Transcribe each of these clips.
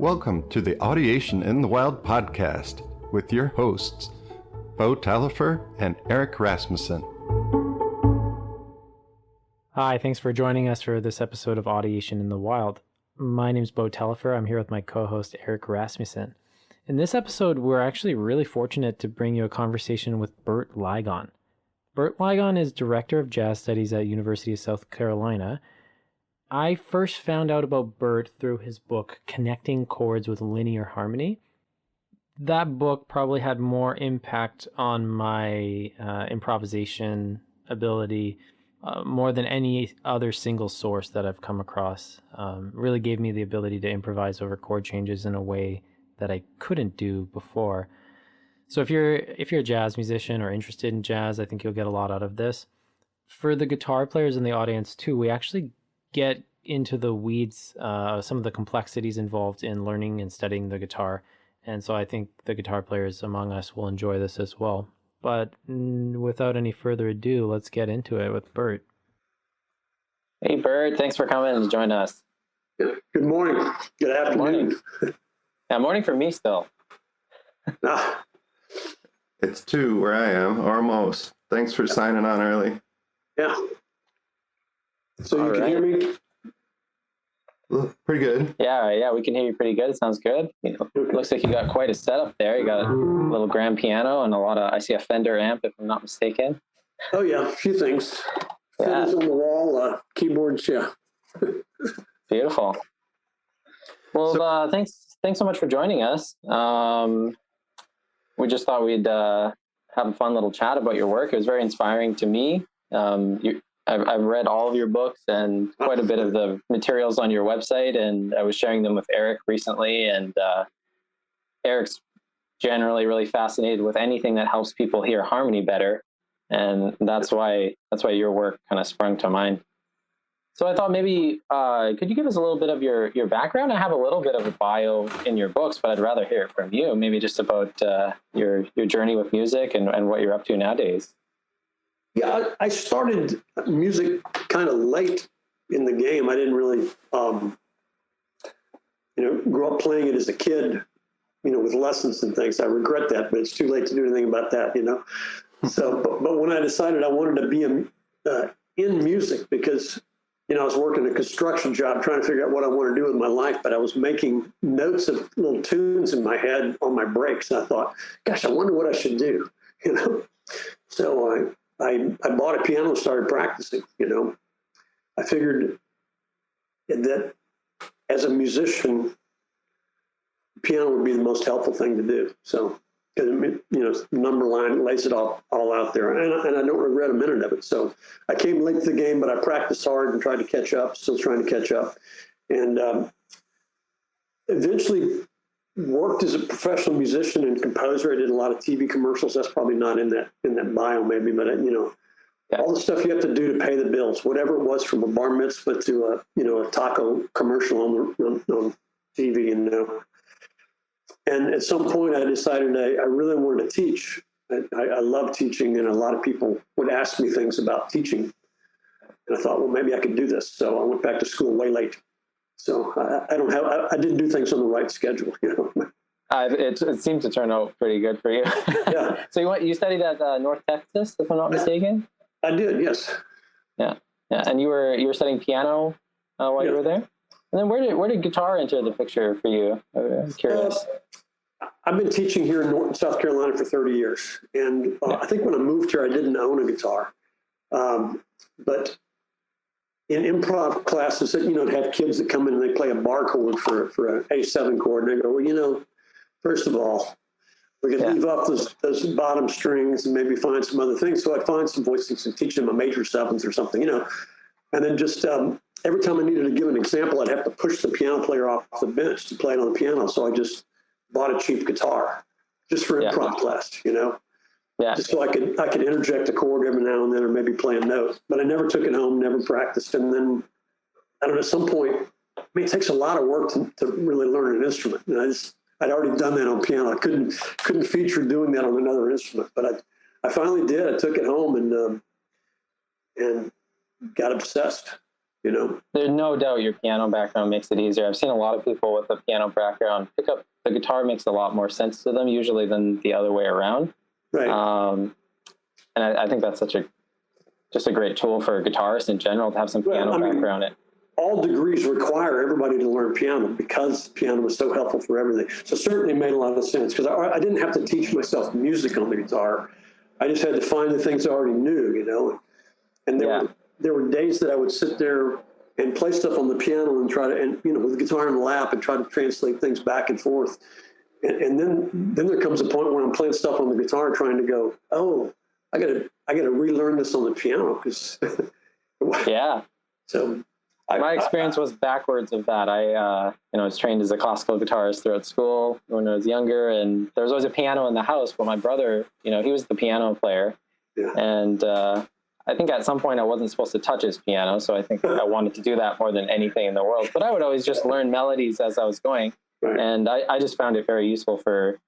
Welcome to the Audiation in the Wild podcast with your hosts, Bo Talifer and Eric Rasmussen. Hi, thanks for joining us for this episode of Audiation in the Wild. My name's Bo Talifer. I'm here with my co-host, Eric Rasmussen. In this episode, we're actually really fortunate to bring you a conversation with Bert Ligon. Bert Ligon is Director of Jazz Studies at University of South Carolina. I first found out about Bert through his book, Connecting Chords with Linear Harmony. That book probably had more impact on my improvisation ability more than any other single source that I've come across. Really gave me the ability to improvise over chord changes in a way that I couldn't do before. So if you're a jazz musician or interested in jazz, I think you'll get a lot out of this. For the guitar players in the audience too, we actually get into the weeds, some of the complexities involved in learning and studying the guitar. And so I think the guitar players among us will enjoy this as well. But without any further ado, let's get into it with Bert. Hey, Bert, thanks for coming and joining us. Good morning. Good afternoon. Yeah, morning for me still. It's 2 where I am, or almost. Thanks for signing on early. Yeah. So you can hear me? Pretty good. Yeah, we can hear you pretty good. It sounds good. Looks like you got quite a setup there. You got a little grand piano and I see a Fender amp, if I'm not mistaken. Oh yeah, a few things. Yeah. Fenders on the wall, keyboards, yeah. Beautiful. Well, thanks so much for joining us. We just thought we'd have a fun little chat about your work. It was very inspiring to me. I've read all of your books and quite a bit of the materials on your website, and I was sharing them with Eric recently, and Eric's generally really fascinated with anything that helps people hear harmony better, and that's why your work kind of sprung to mind. So I thought maybe could you give us a little bit of your background? I have a little bit of a bio in your books, but I'd rather hear it from you, maybe just about your journey with music and what you're up to nowadays. Yeah, I started music kind of late in the game. I didn't really, grow up playing it as a kid, with lessons and things. I regret that, but it's too late to do anything about that, So, but when I decided I wanted to be in music because, I was working a construction job trying to figure out what I want to do with my life, but I was making notes of little tunes in my head on my breaks. And I thought, gosh, I wonder what I should do, So I bought a piano and started practicing, I figured that as a musician, piano would be the most helpful thing to do. So, because, number line lays it all out there. And I don't regret a minute of it. So I came late to the game, but I practiced hard and tried to catch up, still trying to catch up. And eventually worked as a professional musician and composer. I did a lot of TV commercials. That's probably not in that bio maybe, but all the stuff you have to do to pay the bills, whatever it was, from a bar mitzvah to a taco commercial on TV. And at some point I decided I really wanted to teach. I love teaching, and a lot of people would ask me things about teaching. And I thought, well, maybe I could do this. So I went back to school way late. So I didn't do things on the right schedule, It seemed to turn out pretty good for you. Yeah. So you studied at North Texas, if I'm not mistaken? I did, yes. Yeah. And you were studying piano while you were there? And then where did guitar enter the picture for you? I'm curious. I've been teaching here in South Carolina for 30 years. And I think when I moved here, I didn't own a guitar. But in improv classes, to have kids that come in and they play a bar chord for an A7 chord, and they go, well, first of all, we can leave off those bottom strings and maybe find some other things. So I'd find some voicings and teach them a major seventh or something, and then just every time I needed to give an example, I'd have to push the piano player off the bench to play it on the piano. So I just bought a cheap guitar just for improv class, just so I could interject a chord every now and then, or maybe play a note. But I never took it home, never practiced. And then, I don't know, at some point, it takes a lot of work to really learn an instrument. And I'd already done that on piano. I couldn't feature doing that on another instrument. But I finally did. I took it home and got obsessed. you know. There's no doubt your piano background makes it easier. I've seen a lot of people with a piano background pick up the guitar. Makes a lot more sense to them usually than the other way around. Right. And I think that's just a great tool for guitarists in general to have some piano background. All degrees require everybody to learn piano because piano was so helpful for everything. So certainly it made a lot of sense because I didn't have to teach myself music on the guitar. I just had to find the things I already knew, you know. And there were days that I would sit there and play stuff on the piano and try to, and you know, with the guitar in the lap and try to translate things back and forth. And then there comes a point where I'm playing stuff on the guitar trying to go, oh, I gotta relearn this on the piano because yeah. So my experience was backwards of that. I was trained as a classical guitarist throughout school when I was younger, and there was always a piano in the house. But my brother, he was the piano player, and I think at some point I wasn't supposed to touch his piano, so I think I wanted to do that more than anything in the world. But I would always just learn melodies as I was going, and I just found it very useful for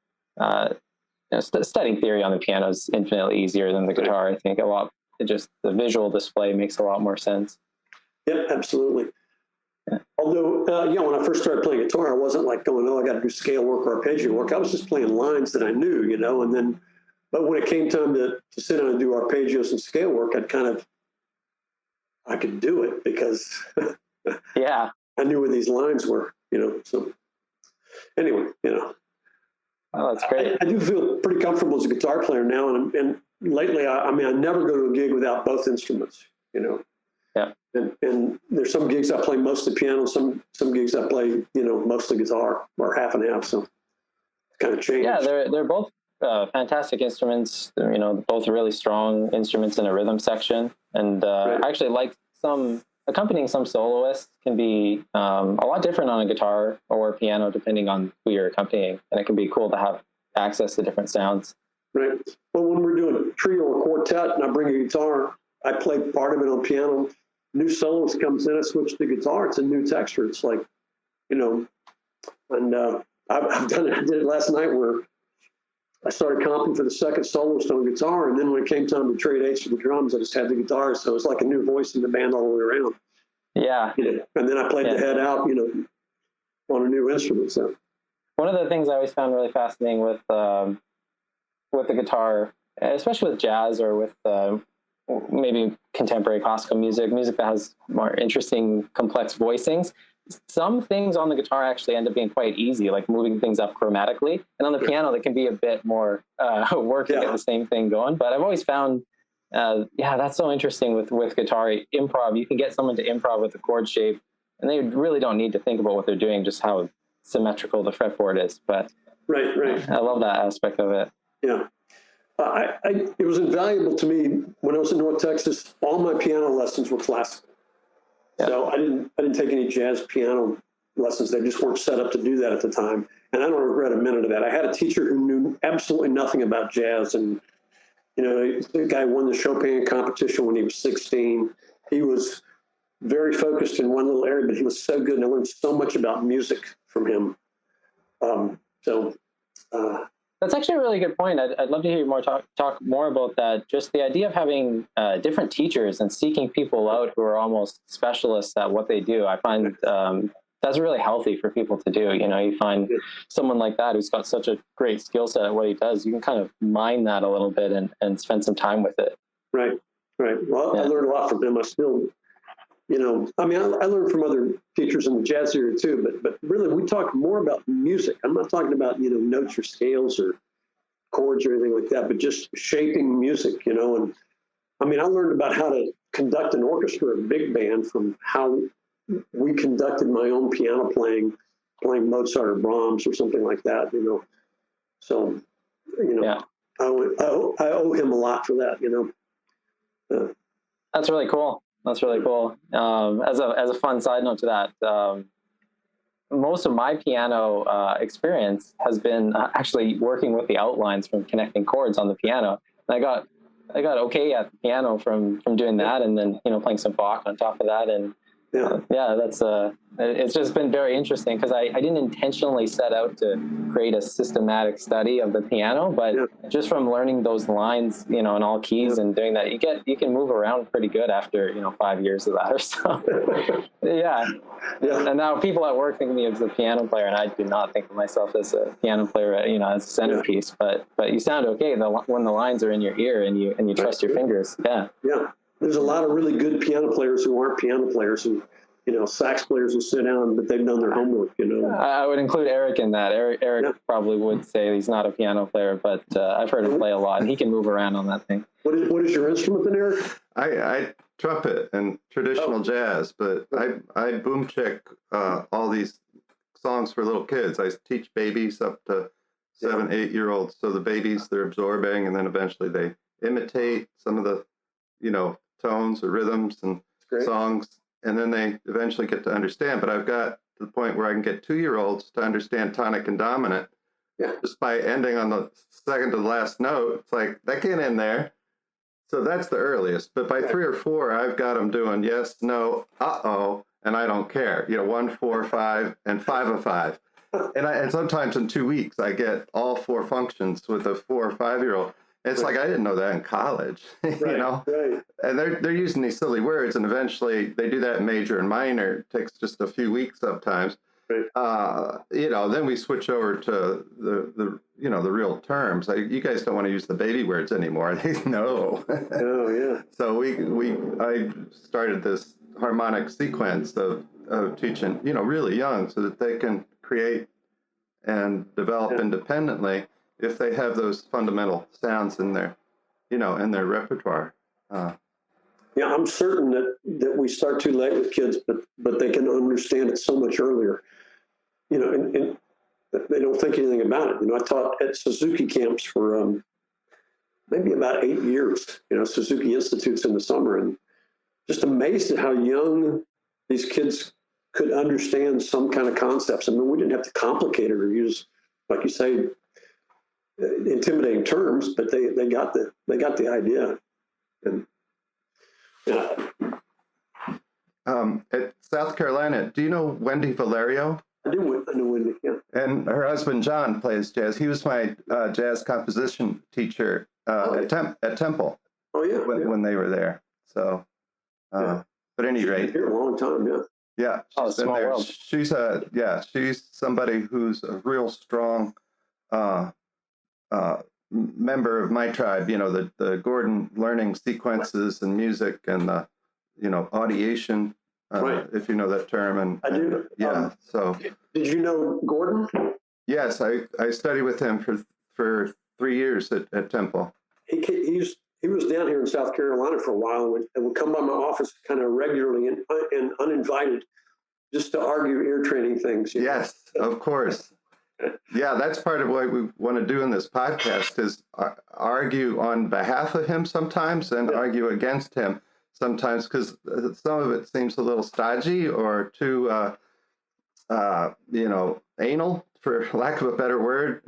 studying theory on the piano is infinitely easier than the guitar. I think the visual display makes a lot more sense. Yep, absolutely. Yeah. Although, when I first started playing guitar, I wasn't like going, oh, I got to do scale work or arpeggio work. I was just playing lines that I knew, and then, but when it came time to sit down and do arpeggios and scale work, I could do it because I knew where these lines were, so anyway, Oh, that's great. I do feel pretty comfortable as a guitar player now. And lately, I never go to a gig without both instruments, Yeah. And there's some gigs I play most the piano, some gigs I play, most the guitar or half and half. So it's kind of changed. Yeah, they're both fantastic instruments. Both really strong instruments in a rhythm section. And I actually like accompanying some soloists can be a lot different on a guitar or piano depending on who you're accompanying. And it can be cool to have access to different sounds. Right. Well, when we're doing a trio or quartet and I bring a guitar, I play part of it on piano. New soloist comes in, I switch to guitar. It's a new texture. It's like, and I've done it. I did it last night where I started comping for the second soloist on guitar, and then when it came time to trade eights for the drums, I just had the guitar, so it was like a new voice in the band all the way around. Yeah. And then I played the head out, on a new instrument. So one of the things I always found really fascinating with the guitar, especially with jazz or with maybe contemporary classical music that has more interesting, complex voicings. Some things on the guitar actually end up being quite easy, like moving things up chromatically. And on the piano, that can be a bit more work to get the same thing going. But I've always found, that's so interesting with guitar improv. You can get someone to improv with the chord shape, and they really don't need to think about what they're doing, just how symmetrical the fretboard is. But right. I love that aspect of it. Yeah. It was invaluable to me when I was in North Texas. All my piano lessons were classical. Yeah. So I didn't take any jazz piano lessons. They just weren't set up to do that at the time. And I don't regret a minute of that. I had a teacher who knew absolutely nothing about jazz. And, the guy won the Chopin competition when he was 16. He was very focused in one little area, but he was so good. And I learned so much about music from him. That's actually a really good point. I'd love to hear you talk more about that. Just the idea of having different teachers and seeking people out who are almost specialists at what they do. I find that's really healthy for people to do. You find someone like that who's got such a great skill set at what he does. You can kind of mine that a little bit and spend some time with it. Right. Well, I learned a lot from him. I still, I learned from other teachers in the jazz area too, but really we talk more about music. I'm not talking about, notes or scales or chords or anything like that, but just shaping music, and I learned about how to conduct an orchestra, a big band, from how we conducted my own piano playing Mozart or Brahms or something like that, so, I owe him a lot for that, That's really cool. As a fun side note to that, most of my piano experience has been actually working with the outlines from connecting chords on the piano. And I got okay at the piano from doing that, and then playing some Bach on top of that. And Yeah, that's it's just been very interesting because I didn't intentionally set out to create a systematic study of the piano, but just from learning those lines, in all keys and doing that, you can move around pretty good after 5 years of that or so. Yeah. And now people at work think of me as a piano player, and I do not think of myself as a piano player, as a centerpiece. But you sound okay when the lines are in your ear and you trust your fingers. Yeah. There's a lot of really good piano players who aren't piano players, who, sax players who sit down, but they've done their homework, I would include Eric in that. Eric probably would say he's not a piano player, but I've heard him play a lot, and he can move around on that thing. What is your instrument then, Eric? I trumpet and traditional jazz, but I boom check all these songs for little kids. I teach babies up to 7-8-year-olds. So the babies, they're absorbing, and then eventually they imitate some of the, tones or rhythms and songs, and then they eventually get to understand. But I've got to the point where I can get 2-year-olds to understand tonic and dominant just by ending on the second to the last note. It's like, that can't end there. So that's the earliest. But by 3 or 4, I've got them doing yes, no, uh-oh, and I don't care. 1, 4, 5, and 5 of 5. And sometimes in 2 weeks, I get all 4 functions with a 4 or 5-year-old. It's like, I didn't know that in college, Right. And they're using these silly words, and eventually they do that in major and minor. It takes just a few weeks sometimes. Right. Then we switch over to the real terms. You guys don't want to use the baby words anymore. They know. Oh, yeah. So I started this harmonic sequence of teaching, really young, so that they can create and develop independently if they have those fundamental sounds in their, in their repertoire. I'm certain that we start too late with kids, but they can understand it so much earlier. And they don't think anything about it. I taught at Suzuki camps for maybe about 8 years. Suzuki Institutes in the summer, and just amazed at how young these kids could understand some kind of concepts. I mean, we didn't have to complicate it or use, like you say, intimidating terms, but they got the idea. And at South Carolina, do you know Wendy Valerio? I know Wendy. Yeah. And her husband John plays jazz. He was my jazz composition teacher at Temple. Oh yeah. When they were there. So, but at any rate, here a long time. Yeah. Yeah, she's been there. World. She's somebody who's a real strong member of my tribe. The Gordon learning sequences and music and the audiation, if you know that term. And I do. So did you know Gordon? Yes, I studied with him for 3 years at Temple. He was down here in South Carolina for a while and would come by my office kind of regularly and uninvited, just to argue ear training things. Yes, of course. Yeah, that's part of what we want to do in this podcast is argue on behalf of him sometimes and argue against him sometimes, because some of it seems a little stodgy or too, anal, for lack of a better word,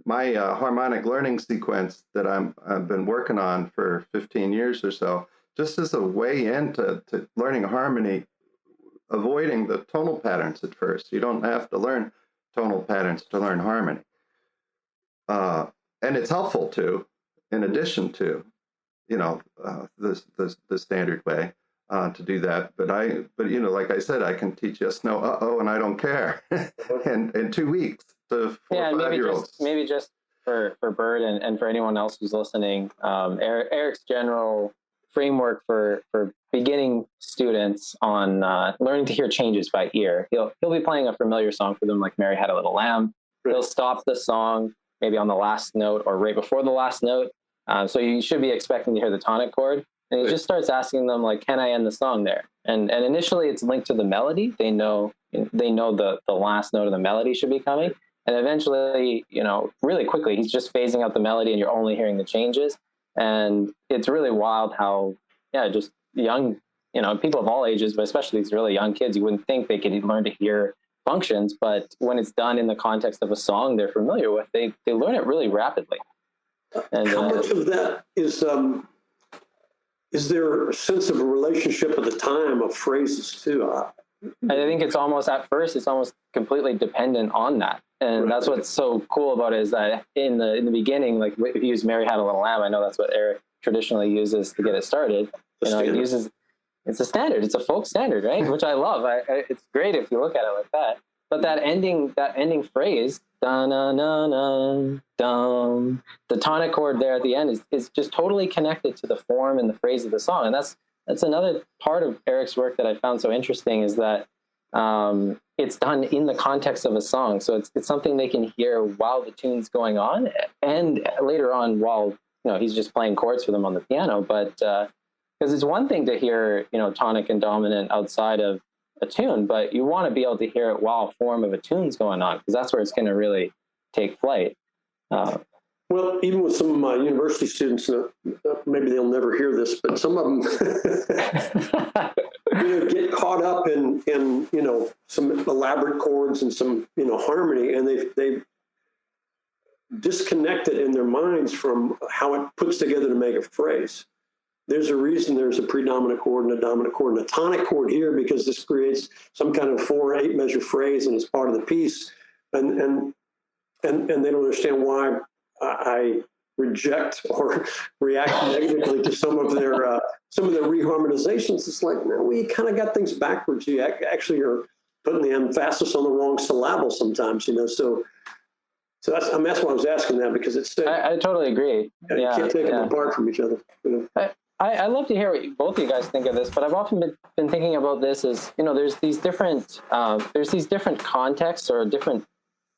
my harmonic learning sequence that I've been working on for 15 years or so, just as a way into learning harmony, avoiding the tonal patterns at first. You don't have to learn tonal patterns to learn harmony. And it's helpful too, in addition to, the standard way to do that. But like I said, I can teach yes, no, uh-oh, and I don't care in 2 weeks to 4 or 5 year olds. Maybe just for Bert and for anyone else who's listening, Eric's general framework for beginning students on learning to hear changes by ear. He'll be playing a familiar song for them, like Mary Had a Little Lamb. He'll stop the song maybe on the last note or right before the last note. So you should be expecting to hear the tonic chord. And he just starts asking them, like, can I end the song there? And initially it's linked to the melody. They know the last note of the melody should be coming. And eventually, really quickly, he's just phasing out the melody and you're only hearing the changes. And it's really wild how, just young, people of all ages, but especially these really young kids, you wouldn't think they could learn to hear functions, but when it's done in the context of a song they're familiar with, they learn it really rapidly. And how much of that is is there a sense of a relationship at the time of phrases too? I think it's almost, at first, it's almost completely dependent on that. And that's what's so cool about it, is that in the beginning, like if you use Mary Had a Little Lamb, I know that's what Eric traditionally uses to get it started. It's a standard, it's a folk standard, right? Which I love. It's great if you look at it like that. But that ending phrase, da-na-na-na-dum, the tonic chord there at the end is just totally connected to the form and the phrase of the song. And that's another part of Eric's work that I found so interesting, is that it's done in the context of a song. So it's something they can hear while the tune's going on, and later on while, he's just playing chords for them on the piano. But because it's one thing to hear, tonic and dominant outside of a tune, but you want to be able to hear it while a form of a tune's going on, because that's where it's going to really take flight. Well, even with some of my university students, maybe they'll never hear this, but some of them get caught up in some elaborate chords and some harmony, and they've disconnected in their minds from how it puts together to make a phrase. There's a reason there's a predominant chord and a dominant chord and a tonic chord here, because this creates some kind of 4 or 8 measure phrase, and it's part of the piece. And they don't understand why I reject or react negatively to some of their reharmonizations. It's like, no, we kind of got things backwards. You actually are putting the emphasis on the wrong syllable sometimes, So that's why I was asking that, because it's. I totally agree. You can't take them apart from each other. I love to hear what both of you guys think of this, but I've often been thinking about this as, there's these different contexts or different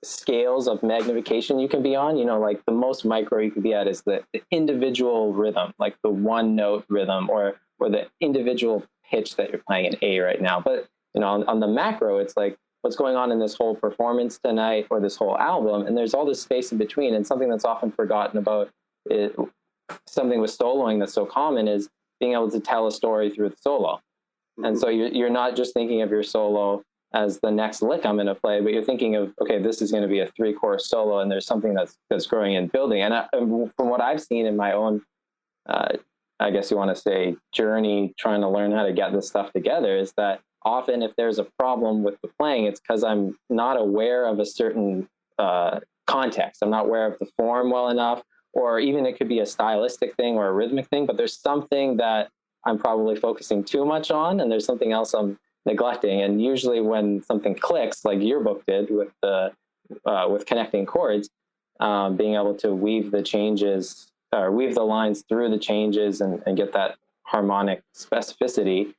scales of magnification you can be on. Like the most micro you can be at is the individual rhythm, like the one note rhythm, or the individual pitch that you're playing in A right now. But on the macro, it's like what's going on in this whole performance tonight or this whole album, and there's all this space in between. And something that's often forgotten about it, something with soloing that's so common, is being able to tell a story through the solo. Mm-hmm. And so you're not just thinking of your solo as the next lick I'm going to play, but you're thinking of, okay, this is going to be a 3-chorus solo, and there's something that's growing and building. And from what I've seen in my own, I guess you want to say, journey trying to learn how to get this stuff together, is that often if there's a problem with the playing, it's because I'm not aware of a certain context. I'm not aware of the form well enough, or even it could be a stylistic thing or a rhythmic thing, but there's something that I'm probably focusing too much on, and there's something else I'm neglecting. And usually when something clicks, like your book did with connecting chords, being able to weave the changes, or weave the lines through the changes and get that harmonic specificity,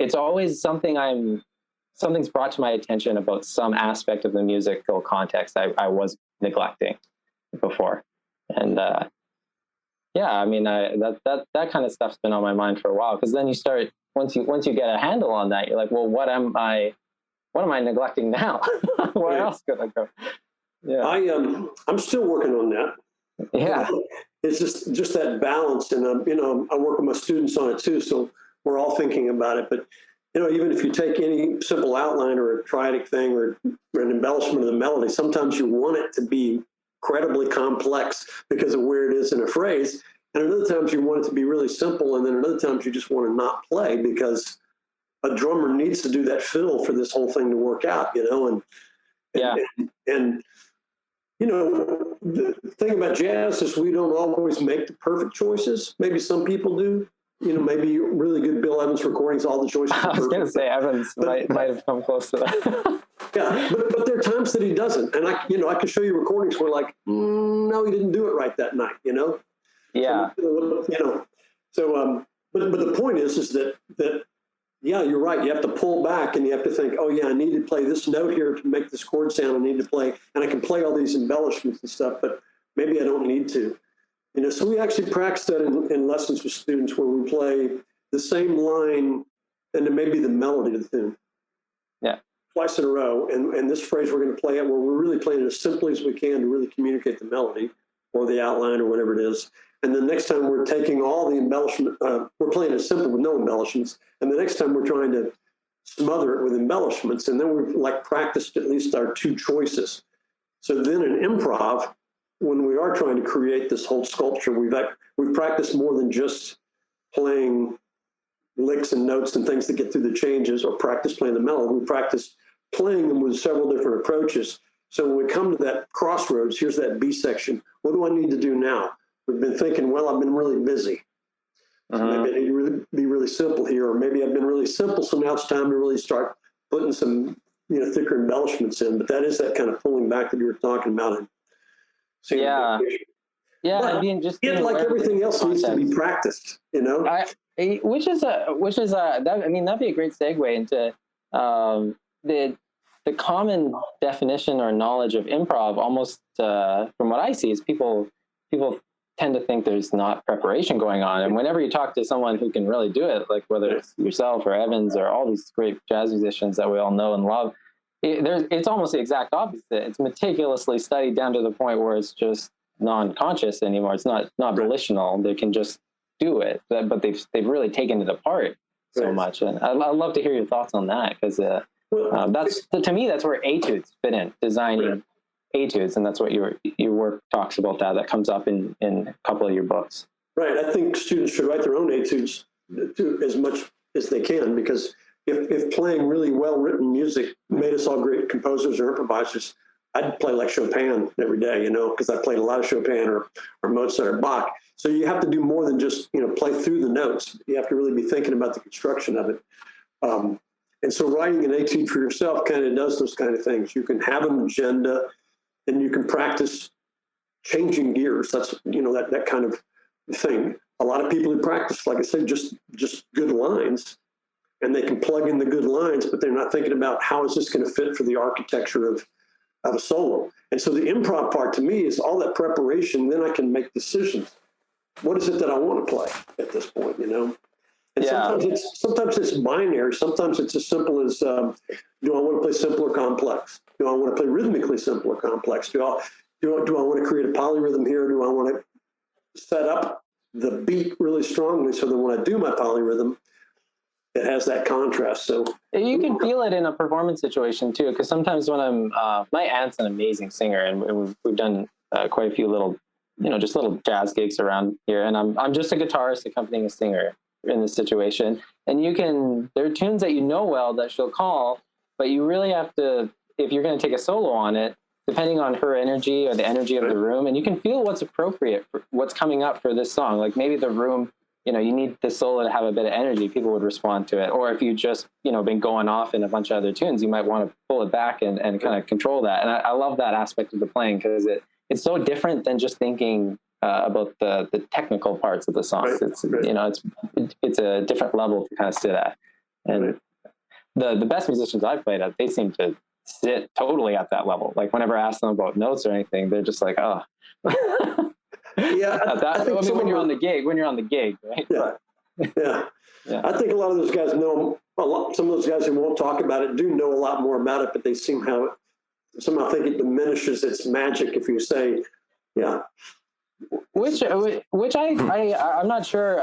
it's always something's brought to my attention about some aspect of the musical context I was neglecting before. And that kind of stuff's been on my mind for a while, because then you start, once you get a handle on that, you're like, well, what am I neglecting now? Where else could I go? Yeah, I'm still working on that. Yeah, it's just that balance, and I work with my students on it too, so we're all thinking about it. But even if you take any simple outline or a triadic thing or an embellishment of the melody, sometimes you want it to be incredibly complex because of where it is in a phrase, and other times you want it to be really simple, and then other times you just want to not play because a drummer needs to do that fill for this whole thing to work out, and the thing about jazz is we don't always make the perfect choices. Maybe some people do. Maybe really good Bill Evans recordings, all the choices are perfect. I was going to say Evans might have come close to that. Yeah, but there are times that he doesn't, and I can show you recordings where like, no, he didn't do it right that night. Yeah. So, but the point is that yeah, you're right. You have to pull back and you have to think, oh yeah, I need to play this note here to make this chord sound. I need to play, and I can play all these embellishments and stuff, but maybe I don't need to. So we actually practice that in lessons with students where we play the same line and then maybe the melody of the tune. Yeah. Twice in a row. And this phrase we're going to play it where we're really playing it as simply as we can to really communicate the melody or the outline or whatever it is. And the next time we're taking all the embellishment, we're playing it simple with no embellishments. And the next time we're trying to smother it with embellishments. And then we've practiced at least our 2 choices. So then in improv, when we are trying to create this whole sculpture, we've practiced more than just playing licks and notes and things to get through the changes, or practice playing the melody. We practice playing them with several different approaches. So when we come to that crossroads, here's that B section. What do I need to do now? We've been thinking, well, I've been really busy. So maybe I need to be really simple here, or maybe I've been really simple, so now it's time to really start putting some, thicker embellishments in. But that is that kind of pulling back that you were talking about. Yeah. But like everything else needs to be practiced, Which is that'd be a great segue into the common definition or knowledge of improv. Almost from what I see is people tend to think there's not preparation going on. And whenever you talk to someone who can really do it, like whether it's yourself or Evans or all these great jazz musicians that we all know and love, it's almost the exact opposite. It's meticulously studied down to the point where it's just non-conscious anymore. It's not volitional. They can just do it, but they've really taken it apart so much. And I'd love to hear your thoughts on that, because to me that's where etudes fit in, designing etudes, and that's what your work talks about. That comes up in a couple of your books. Right. I think students should write their own etudes as much as they can, because if playing really well-written music made us all great composers or improvisers, I'd play like Chopin every day, because I played a lot of Chopin or Mozart or Bach. So you have to do more than just, play through the notes. You have to really be thinking about the construction of it. And so writing an etude for yourself kind of does those kind of things. You can have an agenda, and you can practice changing gears. That's, that kind of thing. A lot of people who practice, like I said, just good lines, and they can plug in the good lines, but they're not thinking about how is this going to fit for the architecture of a solo. And so the improv part to me is all that preparation. Then I can make decisions. What is it that I want to play at this point, And sometimes it's binary. Sometimes it's as simple as, do I want to play simple or complex? Do I want to play rhythmically simple or complex? Do I want to create a polyrhythm here? Do I want to set up the beat really strongly so that when I do my polyrhythm, it has that contrast? So you can feel it in a performance situation too, because sometimes when I'm, my aunt's an amazing singer, and we've done quite a few little, just little jazz gigs around here, and I'm just a guitarist accompanying a singer in this situation. And there are tunes that well that she'll call, but you really have to, if you're going to take a solo on it, depending on her energy or the energy of the room, and you can feel what's appropriate for what's coming up for this song. Like maybe the room, you need the solo to have a bit of energy, people would respond to it. Or if you just, been going off in a bunch of other tunes, you might want to pull it back and kind of control that. And I love that aspect of the playing, because it's so different than just thinking about the technical parts of the songs. It's a different level to kind of sit at. And the best musicians I've played at, they seem to sit totally at that level. Like whenever I ask them about notes or anything, they're just like, oh. Yeah, when you're on the gig, right? Yeah. I think a lot of those guys know some of those guys who won't talk about it do know a lot more about it, but they somehow think it diminishes its magic if you say, Which I'm not sure.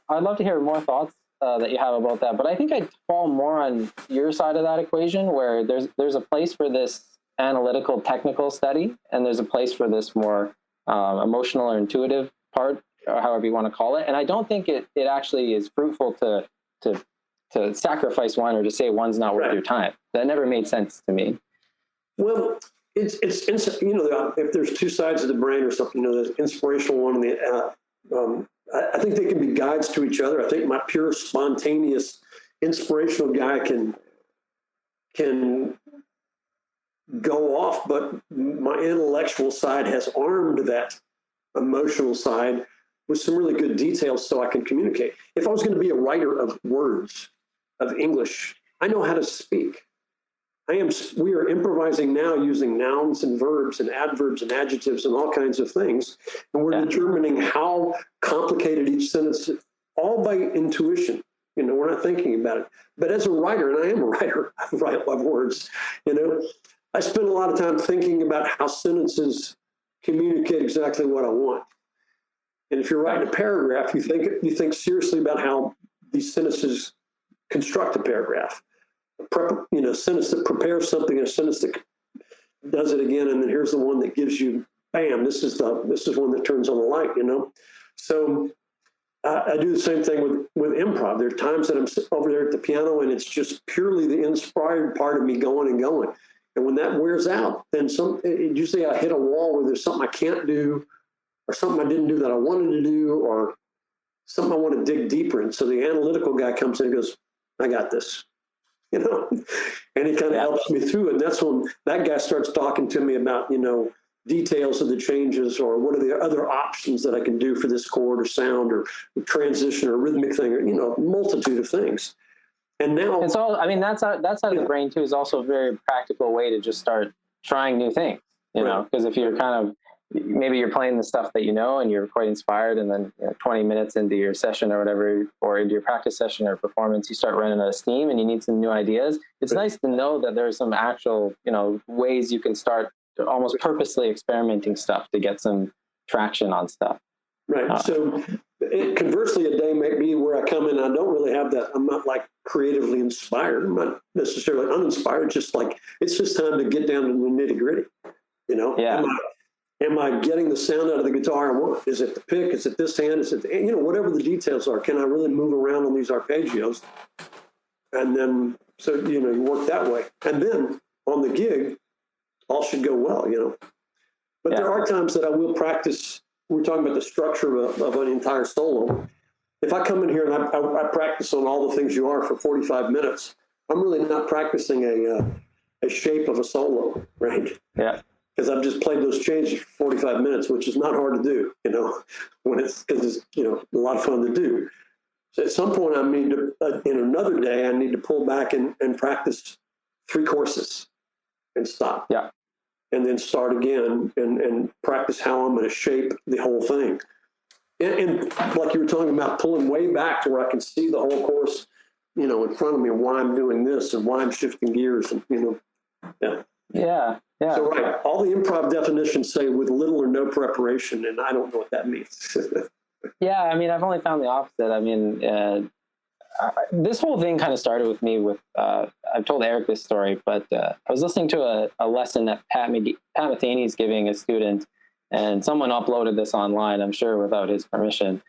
I'd love to hear more thoughts that you have about that, but I think I'd fall more on your side of that equation, where there's a place for this analytical, technical study, and there's a place for this more emotional or intuitive part, or however you want to call it. And I don't think it actually is fruitful to sacrifice one, or to say one's not worth your time. That never made sense to me. Well, it's if there's two sides of the brain or something, there's inspirational one and the I think they can be guides to each other. I think my pure, spontaneous, inspirational guy can go off, but my intellectual side has armed that emotional side with some really good details so I can communicate. If I was going to be a writer of words, of English, I know how to speak. We are improvising now using nouns and verbs and adverbs and adjectives and all kinds of things. And we're determining how complicated each sentence is, all by intuition. We're not thinking about it. But as a writer, and I am a writer, I write of words, I spend a lot of time thinking about how sentences communicate exactly what I want. And if you're writing a paragraph, you think seriously about how these sentences construct a paragraph. A sentence that prepares something, a sentence that does it again, and then here's the one that gives you, bam, this is one that turns on the light, So I do the same thing with improv. There are times that I'm over there at the piano and it's just purely the inspired part of me going and going. And when that wears out, then usually I hit a wall where there's something I can't do, or something I didn't do that I wanted to do, or something I want to dig deeper in. So the analytical guy comes in and goes, I got this, and he kind of helps me through it. And that's when that guy starts talking to me about, details of the changes, or what are the other options that I can do for this chord or sound or transition or rhythmic thing, or, a multitude of things. And now it's all, that side of the brain too is also a very practical way to just start trying new things, because if you're maybe you're playing the stuff that and you're quite inspired, and then 20 minutes into your session or whatever, or into your practice session or performance, you start running out of steam and you need some new ideas. It's nice to know that there's some actual, ways you can start almost purposely experimenting stuff to get some traction on stuff. Right. So conversely, a day may be where I come in, I don't really have that. I'm not like creatively inspired. I'm not necessarily uninspired. Just like, it's just time to get down to the nitty gritty. Yeah. Am I getting the sound out of the guitar I want? Is it the pick? Is it this hand? Is it, whatever the details are, can I really move around on these arpeggios? And then, so, you work that way. And then on the gig, all should go well, But there are times that I will practice. We're talking about the structure of an entire solo. If I come in here and I practice on all the things you are for 45 minutes, I'm really not practicing a shape of a solo, right? Yeah. Because I've just played those changes for 45 minutes, which is not hard to do, because it's, a lot of fun to do. So at some point I need to, in another day, I need to pull back and practice 3 courses and stop. Yeah. And then start again and practice how I'm going to shape the whole thing. And like you were talking about, pulling way back to where I can see the whole course, in front of me, and why I'm doing this and why I'm shifting gears, and, yeah. Yeah. Yeah. So, right, all the improv definitions say with little or no preparation, and I don't know what that means. Yeah, I've only found the opposite. This whole thing kind of started with me with, I've told Eric this story, but I was listening to a lesson that Pat Metheny is giving a student, and someone uploaded this online, I'm sure without his permission.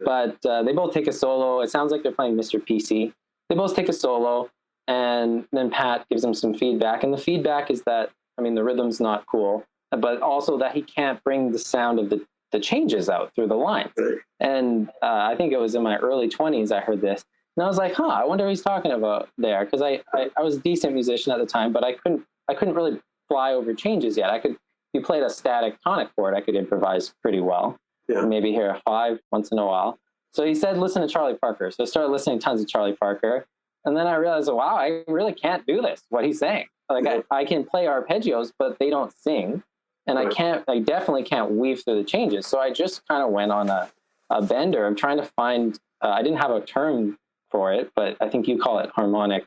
But they both take a solo. It sounds like they're playing Mr. PC. They both take a solo, and then Pat gives them some feedback. And the feedback is that, the rhythm's not cool, but also that he can't bring the sound of the changes out through the lines. And I think it was in my early 20s I heard this. And I was like, I wonder what he's talking about there. Because I was a decent musician at the time, but I couldn't really fly over changes yet. If you played a static tonic chord, I could improvise pretty well. Yeah. Maybe hear a 5 once in a while. So he said, listen to Charlie Parker. So I started listening tons of Charlie Parker. And then I realized, wow, I really can't do this, what he's saying. Like, I can play arpeggios, but they don't sing. And I definitely can't weave through the changes. So I just kind of went on a bender. I'm trying to find, I didn't have a term for it, but I think you call it harmonic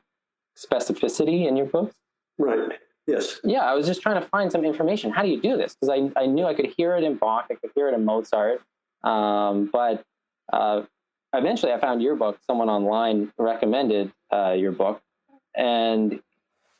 specificity in your books. Right. Yes. Yeah, I was just trying to find some information. How do you do this? Because I knew I could hear it in Bach, I could hear it in Mozart, but eventually I found your book. Someone online recommended your book, and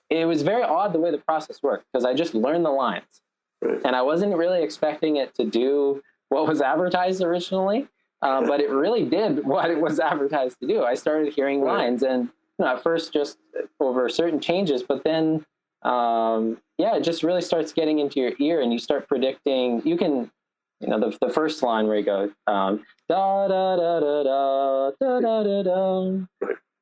it was very odd the way the process worked, because I just learned the lines, and I wasn't really expecting it to do what was advertised originally. But it really did what it was advertised to do. I started hearing lines, and at first just over certain changes, but then, it just really starts getting into your ear, and you start predicting. You can, the first line where you go da da da da da da da da da.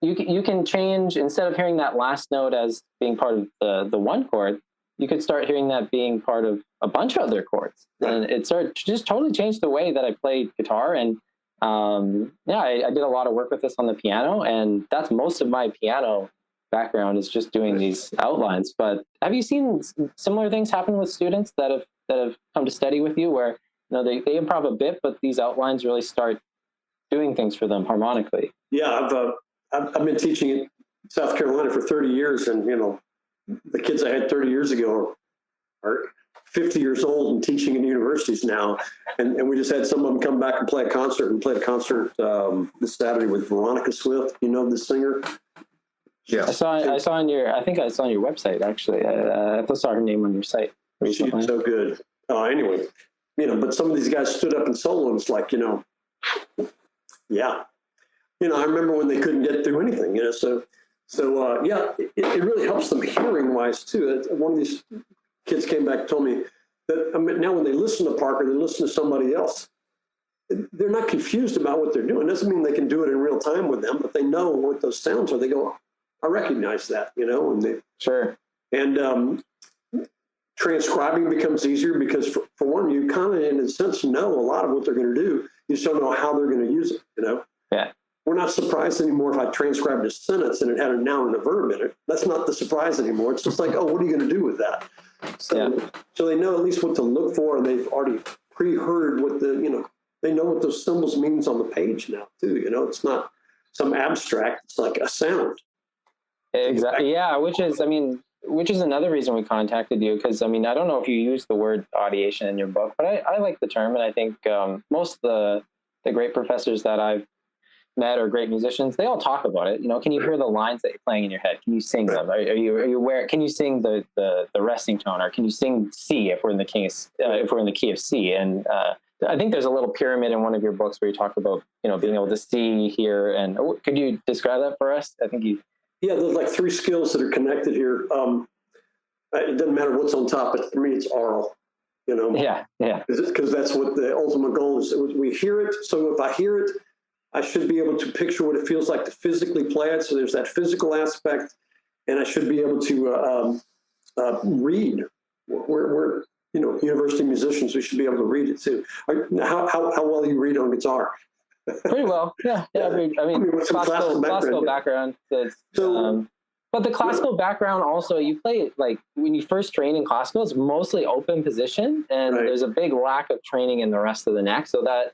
You can change, instead of hearing that last note as being part of the one chord, you could start hearing that being part of a bunch of other chords, and it started to just totally change the way that I played guitar. And I did a lot of work with this on the piano, and that's most of my piano background, is just doing these outlines. But have you seen similar things happen with students that have come to study with you, where they improv a bit, but these outlines really start doing things for them harmonically? Yeah, I've been teaching in South Carolina for 30 years, and the kids I had 30 years ago are 50 years old and teaching in universities now. And we just had some of them come back and play a concert. We played a concert this Saturday with Veronica Swift. The singer? Yeah. I saw on your website, actually. I saw her name on your site recently. She's so good. Anyway, but some of these guys stood up and solo, and it's like, Yeah. I remember when they couldn't get through anything, so yeah, it really helps them hearing wise too. One of these kids came back and told me that now when they listen to Parker, they listen to somebody else. They're not confused about what they're doing. It doesn't mean they can do it in real time with them, but they know what those sounds are. They go, I recognize that, and they, Sure. And transcribing becomes easier because for one, you kind of in a sense know a lot of what they're going to do. You just don't know how they're going to use it, Yeah. We're not surprised anymore if I transcribed a sentence and it had a noun and a verb in it. That's not the surprise anymore. It's just like, oh, what are you going to do with that? So they know at least what to look for, and they've already pre-heard what they know what those symbols means on the page now too. It's not some abstract. It's like a sound. Exactly. Yeah. Which is another reason we contacted you, because I don't know if you use the word audiation in your book, but I like the term, and I think most of the great professors that I've met or great musicians, they all talk about it. Can you hear the lines that you're playing in your head? Can you sing them? Are you aware? Can you sing the resting tone, or can you sing C if we're in the key of C? And I think there's a little pyramid in one of your books where you talk about being able to see, hear, and could you describe that for us? I think you. Yeah, there's like 3 skills that are connected here. It doesn't matter what's on top, but for me, it's aural. Yeah. Because that's what the ultimate goal is. We hear it. So if I hear it, I should be able to picture what it feels like to physically play it. So there's that physical aspect, and I should be able to read. We're university musicians. We should be able to read it too. How well do you read on guitar? Pretty well. Yeah. Classical background. But the classical background also, you play it like when you first train in classical, it's mostly open position, and there's a big lack of training in the rest of the neck. So that,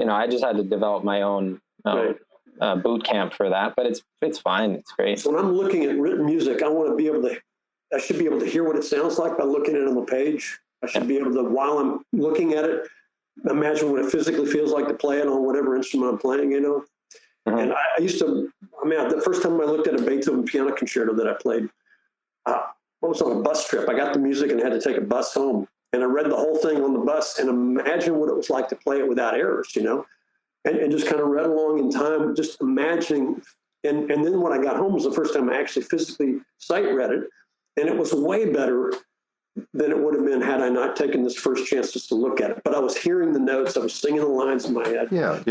I just had to develop my own boot camp for that, but it's fine. It's great. So when I'm looking at written music, I should be able to hear what it sounds like by looking at it on the page. I should be able to, while I'm looking at it, imagine what it physically feels like to play it on whatever instrument I'm playing, And I used to, the first time I looked at a Beethoven piano concerto that I played, I was on a bus trip. I got the music and had to take a bus home. And I read the whole thing on the bus and imagine what it was like to play it without errors, and just kind of read along in time, just imagining. And then when I got home was the first time I actually physically sight read it. And it was way better than it would have been had I not taken this first chance just to look at it. But I was hearing the notes, I was singing the lines in my head. Yeah,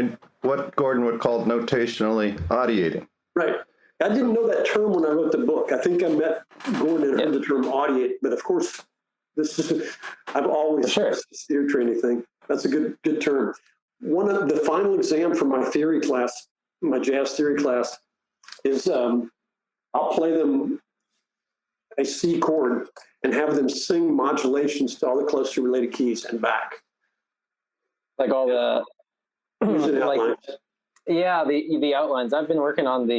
what Gordon would call notationally audiating. Right. I didn't know that term when I wrote the book. I think I met Gordon and heard the term audiate, but of course, I've always steered for anything. That's a good term. One of the final exam for my theory class, my jazz theory class, is I'll play them a C chord and have them sing modulations to all the closely related keys and back. Like all the outlines. Yeah, the outlines. I've been working on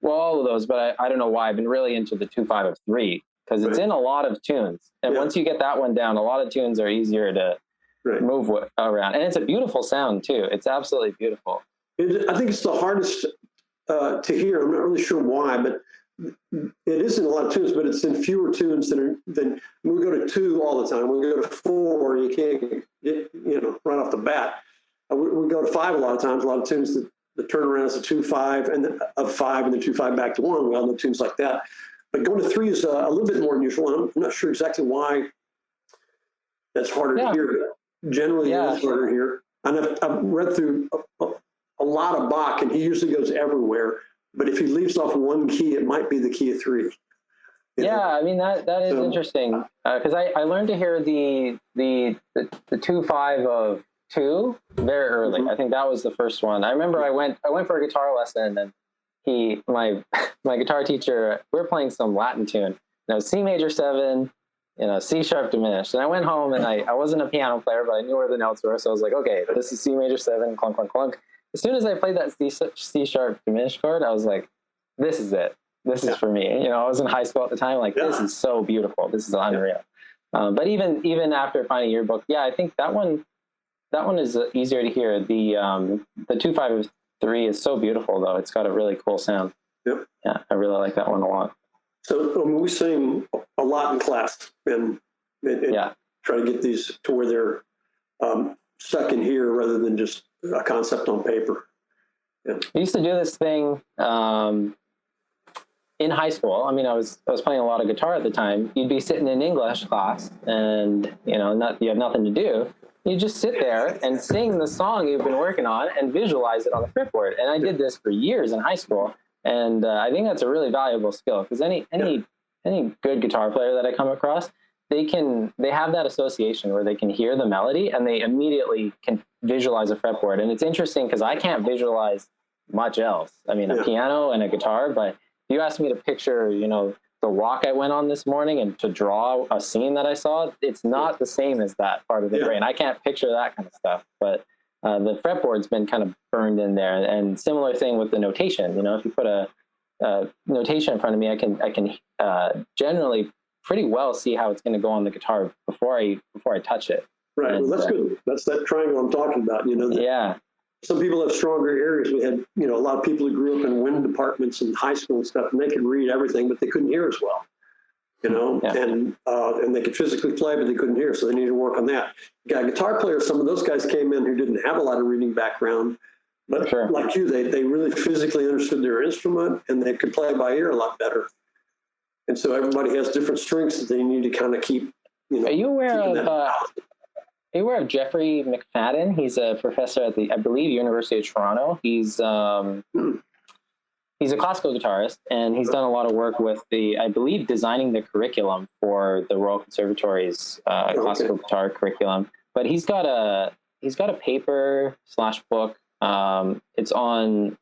all of those, but I don't know why. I've been really into the 2-5 of 3 because it's in a lot of tunes, and once you get that one down, a lot of tunes are easier to move around, and it's a beautiful sound too. It's absolutely beautiful. I think it's the hardest to hear. I'm not really sure why, but it is in a lot of tunes, but it's in fewer tunes than we go to 2 all the time. We go to 4, you can't get, right off the bat. We go to 5 a lot of times. A lot of tunes that turn around as a 2-5 and then of 5 and then 2-5 back to 1. We all know tunes like that. But going to 3 is a little bit more unusual. And I'm not sure exactly why that's harder to hear. Generally, it's harder to hear. And I've read through a lot of Bach, and he usually goes everywhere. But if he leaves off one key, it might be the key of 3. That is interesting because I learned to hear the 2-5 of 2 very early. Mm-hmm. I think that was the first one. I remember I went for a guitar lesson, and my guitar teacher, we were playing some Latin tune. It was C major 7, C sharp diminished. And I went home, and I wasn't a piano player, but I knew where the notes were. So I was like, okay, this is C major 7, clunk, clunk, clunk. As soon as I played that C sharp diminished chord, I was like, this is it. This is for me. I was in high school at the time, like, this is so beautiful. This is unreal. But even after finding your book, I think that one is easier to hear. The 2-5 of 3 is so beautiful, though. It's got a really cool sound. Yep. Yeah, I really like that one a lot. So we sing a lot in class and try to get these to where they're stuck in here rather than just a concept on paper. Yeah. I used to do this thing in high school. I mean, I was playing a lot of guitar at the time. You'd be sitting in English class, and you have nothing to do. You just sit there and sing the song you've been working on and visualize it on the fritboard. And I did this for years in high school, and I think that's a really valuable skill, because any good guitar player that I come across, they have that association where they can hear the melody and they immediately can visualize a fretboard. And it's interesting because I can't visualize much else. I mean, a piano and a guitar, but if you asked me to picture, the walk I went on this morning and to draw a scene that I saw, it's not the same as that part of the brain. I can't picture that kind of stuff, but the fretboard's been kind of burned in there. And similar thing with the notation. If you put a notation in front of me, I can generally pretty well see how it's going to go on the guitar before I touch it. Right. And, well, that's good. That's that triangle I'm talking about. Some people have stronger areas. We had, a lot of people who grew up in wind departments in high school and stuff, and they could read everything, but they couldn't hear as well. And they could physically play, but they couldn't hear, so they needed to work on that. Guitar players, some of those guys came in who didn't have a lot of reading background, but like you, they really physically understood their instrument, and they could play by ear a lot better. And so everybody has different strengths that they need to kind of keep. Are you aware of Jeffrey McFadden? He's a professor at I believe, University of Toronto. He's a classical guitarist, and he's done a lot of work with I believe, designing the curriculum for the Royal Conservatory's classical guitar curriculum. But he's got a paper / book. It's on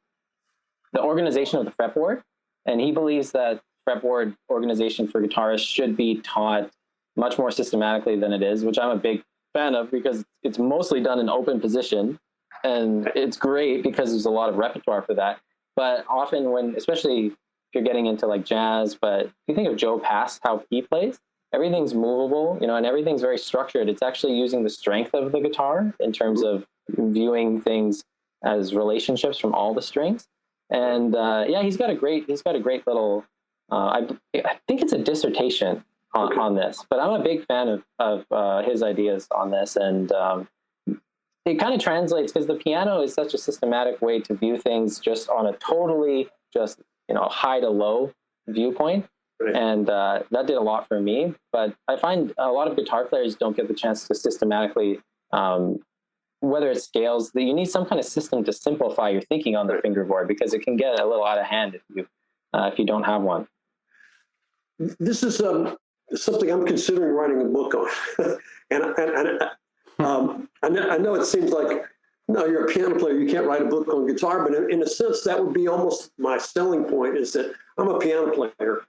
the organization of the fretboard, and he believes that fretboard organization for guitarists should be taught much more systematically than it is, which I'm a big fan of, because it's mostly done in open position, and it's great because there's a lot of repertoire for that. But often especially if you're getting into like jazz, but if you think of Joe Pass, how he plays, everything's movable, and everything's very structured. It's actually using the strength of the guitar in terms of viewing things as relationships from all the strings. And he's got a great little, I think it's a dissertation on this, but I'm a big fan of his ideas on this. And it kind of translates, because the piano is such a systematic way to view things just on a totally just, high to low viewpoint. Right. And that did a lot for me. But I find a lot of guitar players don't get the chance to systematically, whether it's scales, that you need some kind of system to simplify your thinking on the fingerboard, because it can get a little out of hand if you don't have one. This is something I'm considering writing a book on. I know it seems like, no, you're a piano player, you can't write a book on guitar, but in a sense, that would be almost my selling point, is that I'm a piano player.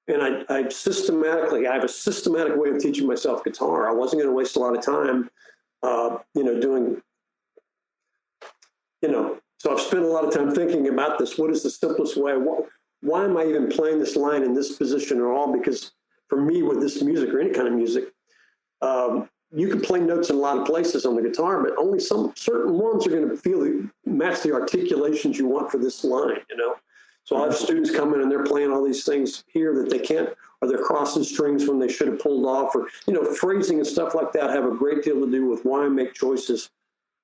And I have a systematic way of teaching myself guitar. I wasn't going to waste a lot of time, doing, so I've spent a lot of time thinking about this. What is the simplest way? Why am I even playing this line in this position at all? Because for me, with this music, or any kind of music, you can play notes in a lot of places on the guitar, but only some certain ones are going to match the articulations you want for this line, So I have students come in and they're playing all these things here that they can't, or they're crossing strings when they should have pulled off, or, phrasing and stuff like that have a great deal to do with why I make choices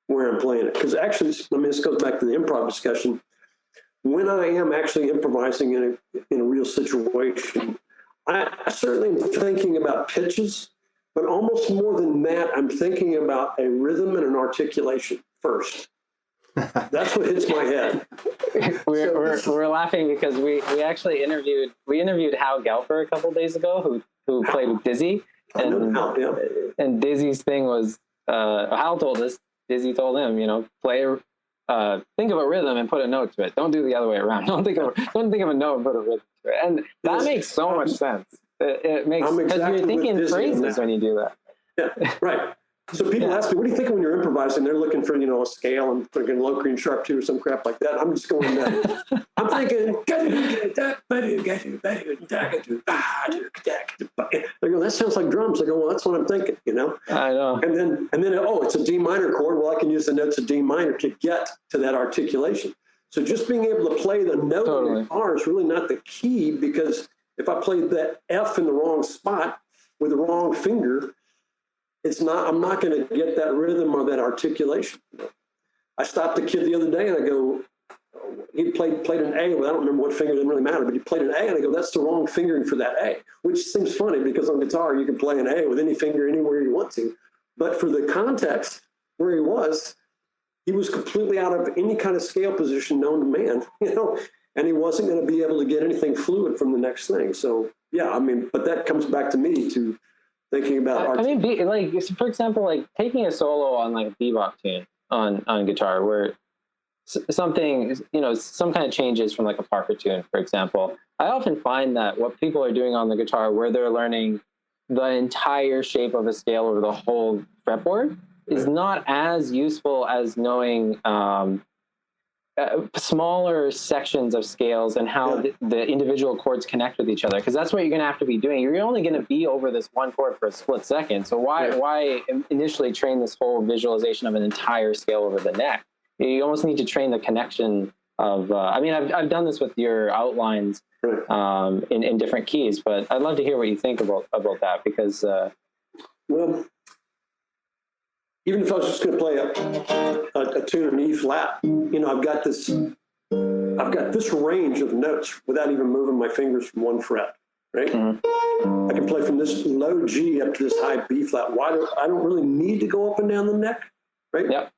where I'm playing it. Because actually, this goes back to the improv discussion. When I am actually improvising in a real situation, I certainly am thinking about pitches, but almost more than that, I'm thinking about a rhythm and an articulation first. That's what hits my head. We're laughing because we actually interviewed Hal Galper a couple days ago, who played with Dizzy, and Dizzy's thing was Hal told us, Dizzy told him, think of a rhythm and put a note to it. Don't do the other way around. Don't think of a note and put a rhythm to it. And that makes so much sense. It makes, because you're thinking phrases when you do that. Yeah, right. So people ask me, what do you think when you're improvising? They're looking for, a scale and thinking low, green, sharp 2 or some crap like that. I'm just going, I'm thinking, they go, that sounds like drums. I go, well, that's what I'm thinking, I know. And then, it's a D minor chord. Well, I can use the notes of D minor to get to that articulation. So just being able to play the note on the guitar is really not the key, because if I played that F in the wrong spot with the wrong finger, I'm not going to get that rhythm or that articulation. I stopped the kid the other day and I go, he played an A. Well, I don't remember what finger, it didn't really matter, but he played an A, and I go, that's the wrong fingering for that A, which seems funny because on guitar you can play an A with any finger anywhere you want to. But for the context where he was completely out of any kind of scale position known to man, you know, and he wasn't going to be able to get anything fluid from the next thing. So yeah, I mean, but that comes back to me to thinking about. I mean, like for example, like taking a solo on like a bebop tune on guitar, where something, you know, some kind of changes from like a Parker tune, for example. I often find that what people are doing on the guitar, where they're learning the entire shape of a scale over the whole fretboard, is not as useful as knowing smaller sections of scales and how the individual chords connect with each other, because that's what you're going to have to be doing. You're only going to be over this one chord for a split second. So why initially train this whole visualization of an entire scale over the neck? You almost need to train the connection of, I mean, I've done this with your outlines in different keys, but I'd love to hear what you think about that, because well, even if I was just going to play a tune in E flat, you know, I've got this range of notes without even moving my fingers from one fret, right? I can play from this low G up to this high B flat. I don't really need to go up and down the neck, right? Yep.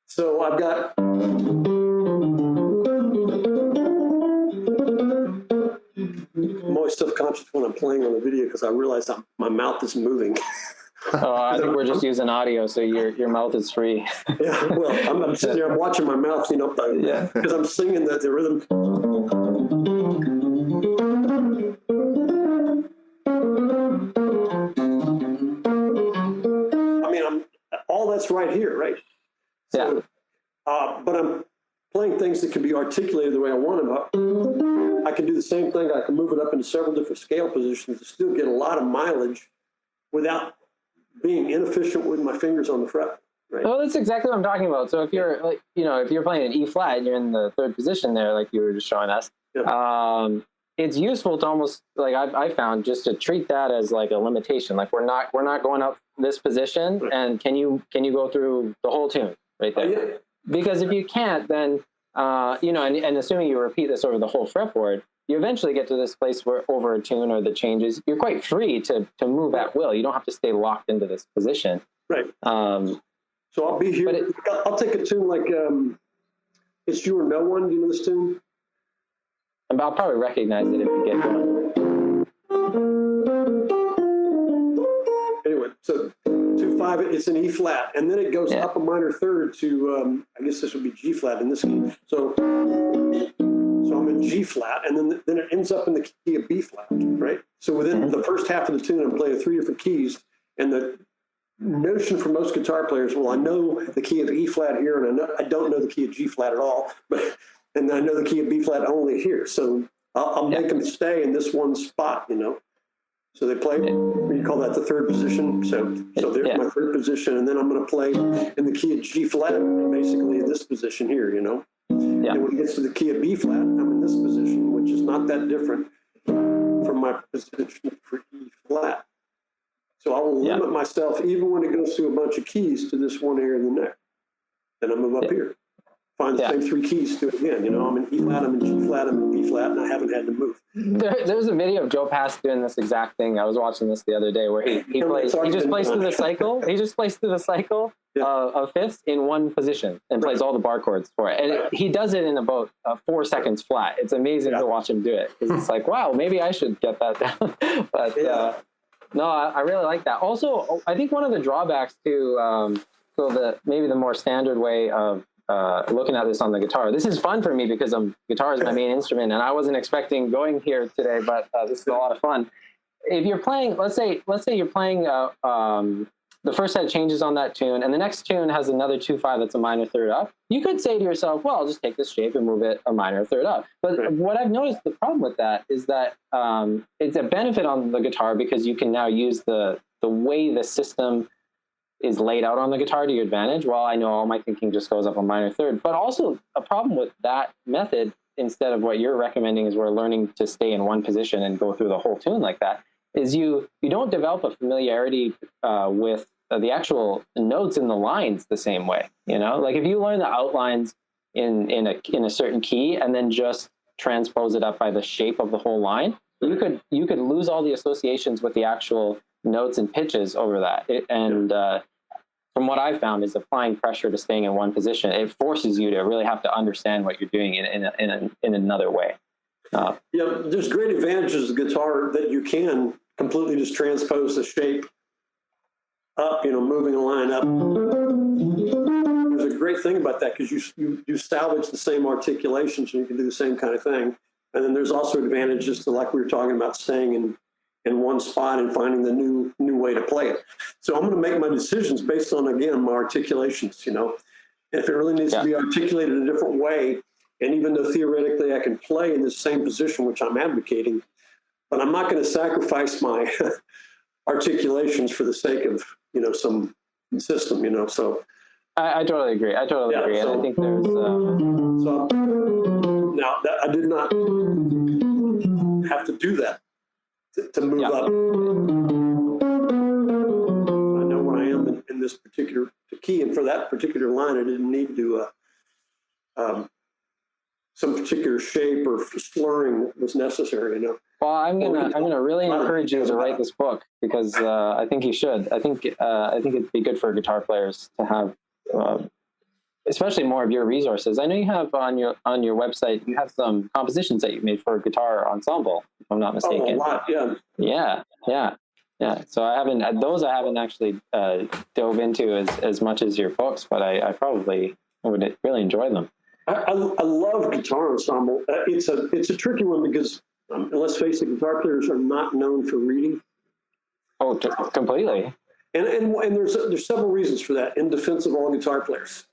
So I've got. I'm always self-conscious when I'm playing on the video because I realize my mouth is moving. Oh, I think we're just using audio, so your mouth is free. Yeah, well, I'm sitting there, I'm watching my mouth, you know, because I'm singing the rhythm. I mean, all that's right here, right? So, but I'm playing things that can be articulated the way I want them. I can do the same thing. I can move it up into several different scale positions to still get a lot of mileage without being inefficient with my fingers on the fret. Right. Well, that's exactly what I'm talking about. So if you're like, you know, if you're playing an E flat and you're in the third position there, like you were just showing us, it's useful to almost, like I found, just to treat that as like a limitation. Like we're not going up this position, and can you go through the whole tune right there? Because if you can't, then you know, and assuming you repeat this over the whole fretboard, you eventually get to this place where over a tune or the changes, you're quite free to move at will. You don't have to stay locked into this position. Right. So I'll be here. I'll take a tune like It's You or No One. Do you know this tune? I'll probably recognize it if you get going. Anyway, so 2-5, it's an E flat, and then it goes up a minor third to I guess this would be G flat in this key. So I'm in G flat, and then it ends up in the key of B flat, right? So within the first half of the tune, I'm playing 3 different keys, and the notion for most guitar players, well, I know the key of E flat here, and I don't know the key of G flat at all, and I know the key of B flat only here. So I'll make them stay in this one spot, you know. So they play, we call that the third position. So there's my third position, and then I'm going to play in the key of G flat, basically in this position here, you know. Yeah. And when it gets to the key of B flat, I'm in this position, which is not that different from my position for E flat. So I will limit myself, even when it goes through a bunch of keys, to this one area in the neck. Then I move up here. Find the same 3 keys, do it again. You know, I'm in E flat, I'm in G flat, I'm in B flat, and I haven't had to move. There's a video of Joe Pass doing this exact thing. I was watching this the other day, where he just plays through the cycle. He just plays through the cycle of fifths in one position and plays all the bar chords for it. And he does it in about 4 seconds flat. It's amazing to watch him do it, because it's like, wow, maybe I should get that down. But no, I really like that. Also, I think one of the drawbacks to maybe the more standard way of looking at this on the guitar. This is fun for me because guitar is my main instrument, and I wasn't expecting going here today, but this is a lot of fun. If you're playing, let's say you're playing the first set of changes on that tune, and the next tune has another 2-5 that's a minor third up, you could say to yourself, well, I'll just take this shape and move it a minor third up. But what I've noticed, the problem with that is that it's a benefit on the guitar because you can now use the way the system is laid out on the guitar to your advantage. Well, I know all my thinking just goes up a minor third, but also a problem with that method, instead of what you're recommending is we're learning to stay in one position and go through the whole tune like that, is you don't develop a familiarity with the actual notes in the lines the same way. Like if you learn the outlines in a certain key and then just transpose it up by the shape of the whole line, you could lose all the associations with the actual notes and pitches over that. From what I've found is applying pressure to staying in one position, it forces you to really have to understand what you're doing in another way. There's great advantages of guitar that you can completely just transpose the shape up, moving a line up. There's a great thing about that because you salvage the same articulations and you can do the same kind of thing. And then there's also advantages to, like we were talking about, staying in one spot and finding the new way to play it. So I'm going to make my decisions based on, again, my articulations, If it really needs to be articulated a different way, and even though theoretically I can play in the same position, which I'm advocating, but I'm not going to sacrifice my articulations for the sake of, some system, so. I totally agree. Agree. So, and I think there's... Now, I did not have to do that to move up. I know where I am in this particular key, and for that particular line, I didn't need to some particular shape or slurring that was necessary. Well, I'm gonna really encourage you to write this book because I think you should. I think it'd be good for guitar players to have, especially more of your resources. I know you have on your website, you have some compositions that you've made for a guitar ensemble, if I'm not mistaken. Oh, a lot, yeah. Yeah. So I haven't actually dove into as much as your books, but I probably would really enjoy them. I love guitar ensemble. It's a tricky one because let's face it, guitar players are not known for reading. Oh, completely. And there's several reasons for that. In defense of all guitar players,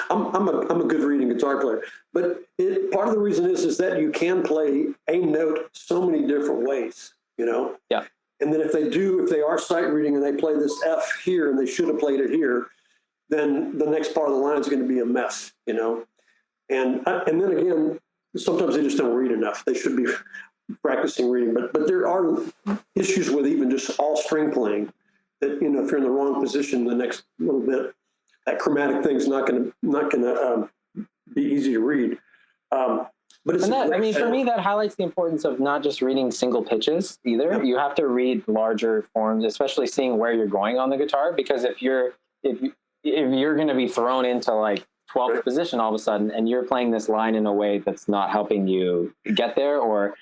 I'm a good reading guitar player. But part of the reason is that you can play a note so many different ways. Yeah. And then if they are sight reading and they play this F here and they should have played it here, then the next part of the line is going to be a mess, And then again, sometimes they just don't read enough. They should be practicing reading, but there are issues with even just all string playing that, if you're in the wrong position, the next little bit, that chromatic thing's not going to be easy to read. But it's for me, that highlights the importance of not just reading single pitches either. Yep. You have to read larger forms, especially seeing where you're going on the guitar, because if you're going to be thrown into like 12th position all of a sudden, and you're playing this line in a way that's not helping you get there, or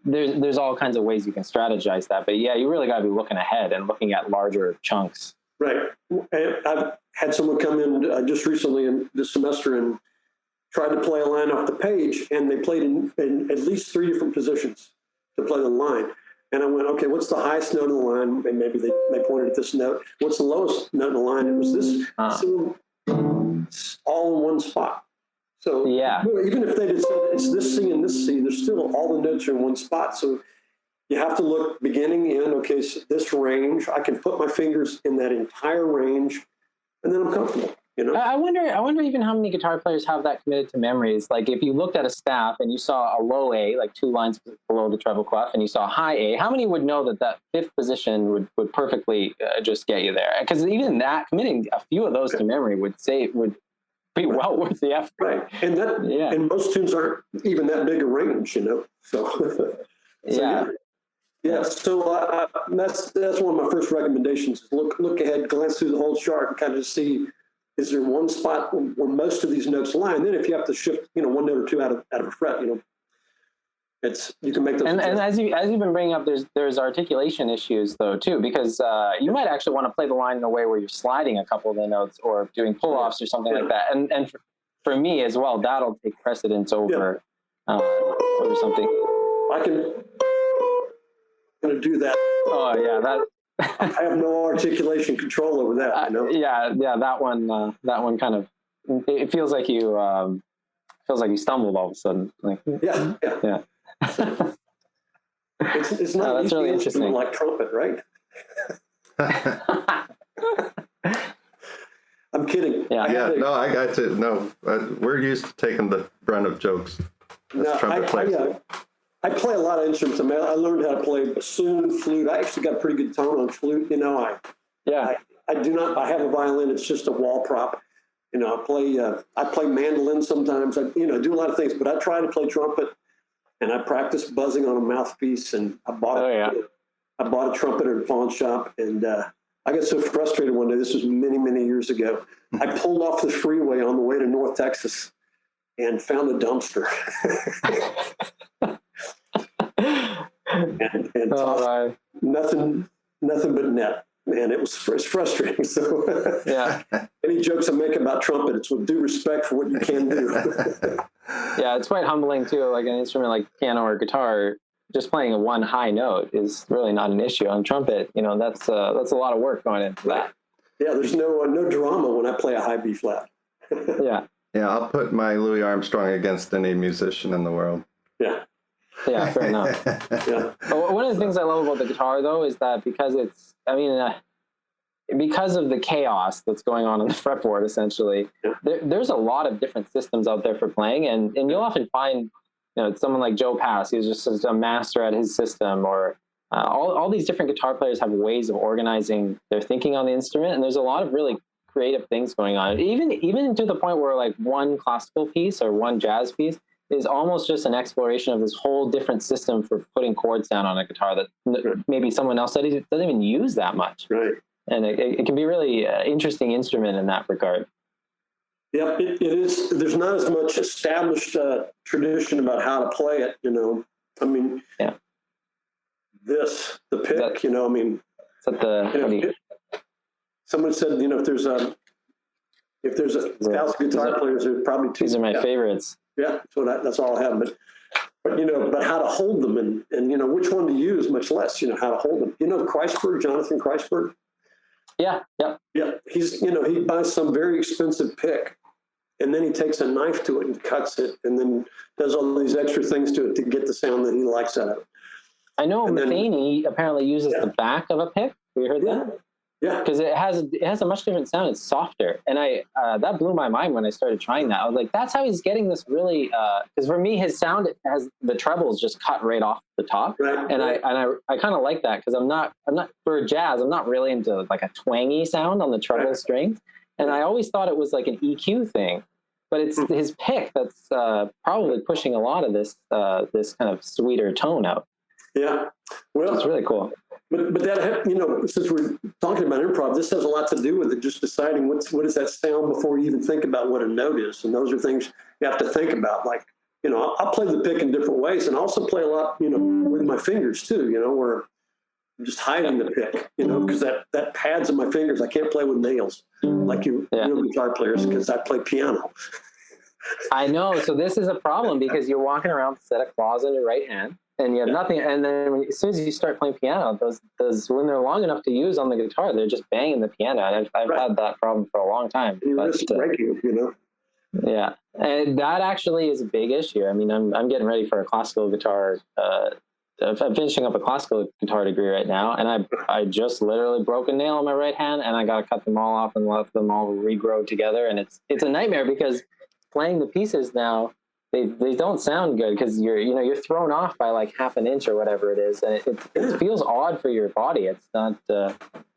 there's all kinds of ways you can strategize that. But yeah, you really got to be looking ahead and looking at larger chunks. Right. I've had someone come in just recently in this semester and tried to play a line off the page, and they played in at least 3 different positions to play the line. And I went, okay, what's the highest note of the line? And maybe they pointed at this note. What's the lowest note in the line? It was this. So all in one spot. So even if they had said it's this C and this C, there's still all the notes are in one spot. So you have to look beginning in, okay, so this range, I can put my fingers in that entire range, and then I'm comfortable. I wonder even how many guitar players have that committed to memories. Like if you looked at a staff and you saw a low A, like 2 lines below the treble clef, and you saw a high A, how many would know that 5th position would perfectly just get you there? Because even that, committing a few of those to memory would be well worth the effort. Right, and and most tunes aren't even that big a range, So So that's one of my first recommendations. Is look ahead, glance through the whole chart, and kind of see. Is there one spot where most of these notes lie? And then if you have to shift, 1 note or 2 out of a fret, you can make those. And as you've been bringing up, there's articulation issues though too, because you might actually want to play the line in a way where you're sliding a couple of the notes or doing pull-offs or something like that. And for me as well, that'll take precedence over something. I'm going to do that. Oh yeah, that. I have no articulation control over that. Yeah, that one kind of, it feels like you stumbled all of a sudden. Like, yeah. It's not that's really interesting. Like trumpet, right? I'm kidding. No, I got to. No, we're used to taking the brunt of jokes. Trumpet players. I play a lot of instruments. I learned how to play bassoon, flute. I actually got a pretty good tone on flute. Yeah. I do not. I have a violin. It's just a wall prop. You know, I play mandolin sometimes. I do a lot of things, but I try to play trumpet, and I practice buzzing on a mouthpiece. And I bought a trumpet at a pawn shop, and I got so frustrated one day. This was many, many years ago. I pulled off the freeway on the way to North Texas and found a dumpster. and nothing but net. Man, it's frustrating. So yeah, any jokes I make about trumpet, it's with due respect for what you can do. Yeah, it's quite humbling too. Like an instrument like piano or guitar, just playing a one high note is really not an issue. On trumpet, that's a lot of work going into that. Yeah, there's no drama when I play a high B flat. Yeah. Yeah, I'll put my Louis Armstrong against any musician in the world. Yeah. Yeah, fair enough. Yeah. But one of the things I love about the guitar, though, is that because because of the chaos that's going on the fretboard, essentially, there's a lot of different systems out there for playing, and you'll often find, someone like Joe Pass, who's just a master at his system, or all these different guitar players have ways of organizing their thinking on the instrument, and there's a lot of really creative things going on. Even to the point where like one classical piece or one jazz piece is almost just an exploration of this whole different system for putting chords down on a guitar that maybe someone else doesn't even use that much. Right. And it can be really interesting instrument in that regard. Yeah, it is. There's not as much established tradition about how to play it. I mean, yeah. The pick. Someone said, if there's a thousand guitar players, there's probably two. These are my favorites. Yeah, that's all I have. But how to hold them and which one to use, much less how to hold them. Jonathan Kreisberg. Yeah. Yeah. He buys some very expensive pick, and then he takes a knife to it and cuts it, and then does all these extra things to it to get the sound that he likes out of it. I know Matheny apparently uses the back of a pick. Have you heard that? Yeah. Because it has a much different sound. It's softer, and that blew my mind when I started trying that. I was like, that's how he's getting this really. Because for me, his sound has the trebles just cut right off the top, right, and I kind of like that because I'm not for jazz. I'm not really into like a twangy sound on the treble strings, and I always thought it was like an EQ thing, but it's his pick that's probably pushing a lot of this this kind of sweeter tone out. Yeah, well, it's really cool. But that, since we're talking about improv, this has a lot to do with it, just deciding what is that sound before you even think about what a note is. And those are things you have to think about. Like, I'll play the pick in different ways, and I also play a lot, with my fingers too, where I'm just hiding the pick, because that pads in my fingers. I can't play with nails like you guitar players, because I play piano. I know. So this is a problem because you're walking around with a set of claws in your right hand. And you have nothing, and then as soon as you start playing piano, those when they're long enough to use on the guitar, they're just banging the piano. And I've had that problem for a long time. You risk breaking, Yeah, and that actually is a big issue. I mean, I'm getting ready for a classical guitar. I'm finishing up a classical guitar degree right now, and I just literally broke a nail on my right hand, and I got to cut them all off and let them all regrow together, and it's a nightmare because playing the pieces now. They don't sound good because you're thrown off by like half an inch or whatever it is, and it feels odd for your body. It's not.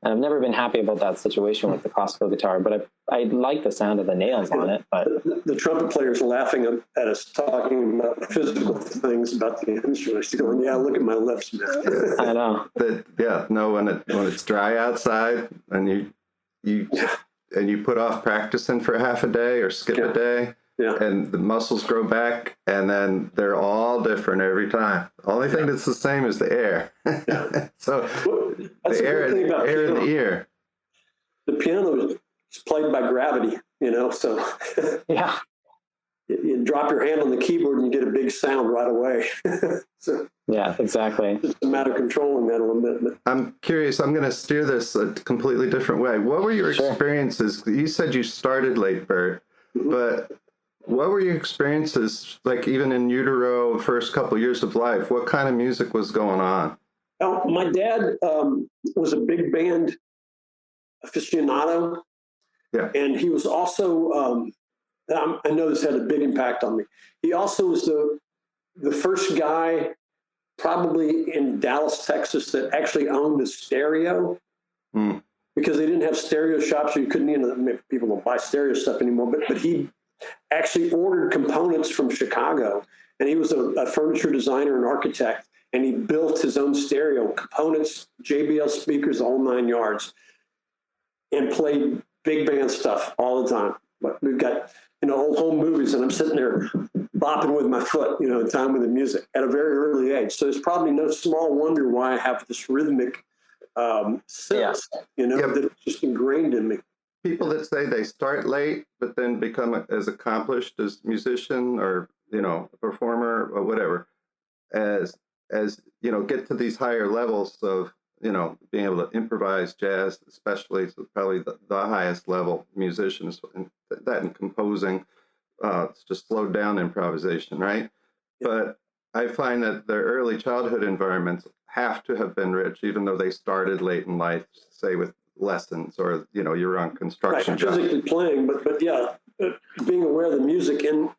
I've never been happy about that situation with the classical guitar, but I like the sound of the nails on it. But the trumpet players are laughing at us talking about physical things about the instrument. They're going, "Yeah, look at my lips, man." I know. When it's dry outside and you put off practicing for half a day or skip a day. Yeah. And the muscles grow back, and then they're all different every time. The only thing that's the same is the air. So that's the air in the ear. The piano is played by gravity, so yeah. You drop your hand on the keyboard and you get a big sound right away. So yeah, exactly. It's a matter of controlling that a little bit. But I'm curious. I'm going to steer this a completely different way. What were your experiences? You said you started late, Bert, but what were your experiences, like even in utero, first couple years of life? What kind of music was going on? My dad was a big band aficionado. Yeah. And he was also, I know this had a big impact on me. He also was the first guy probably in Dallas, Texas that actually owned a stereo. because they didn't have stereo shops, so you couldn't, people don't buy stereo stuff anymore, but he actually ordered components from Chicago, and he was a furniture designer and architect, and he built his own stereo components, JBL speakers, the whole 9 yards, and played big band stuff all the time. But we've got, old home movies, and I'm sitting there bopping with my foot, in time with the music at a very early age. So it's probably no small wonder why I have this rhythmic sense, that's just ingrained in me. People that say they start late, but then become as accomplished as musician or, a performer or whatever, as get to these higher levels of, being able to improvise jazz, especially, so probably the highest level musicians, and that in composing, it's just slowed down improvisation, right? Yeah. But I find that their early childhood environments have to have been rich, even though they started late in life, say with lessons or, you're on construction. Right, physically playing, but yeah, being aware of the music. And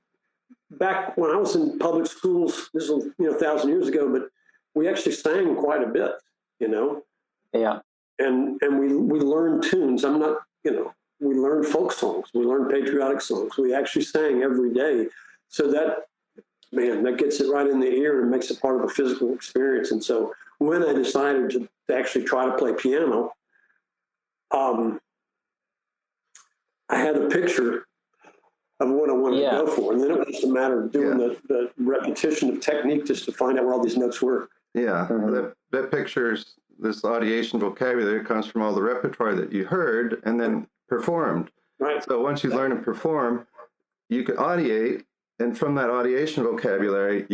back when I was in public schools, this was, 1,000 years ago, but we actually sang quite a bit, Yeah. And we learned tunes. We learned folk songs. We learned patriotic songs. We actually sang every day. So that gets it right in the ear and makes it part of a physical experience. And so when I decided to actually try to play piano, I had a picture of what I wanted to go for. And then it was just a matter of doing the repetition of technique just to find out where all these notes were. Yeah, that picture's, this audiation vocabulary comes from all the repertoire that you heard and then performed. Right. So once you learn to perform, you can audiate, and from that audiation vocabulary,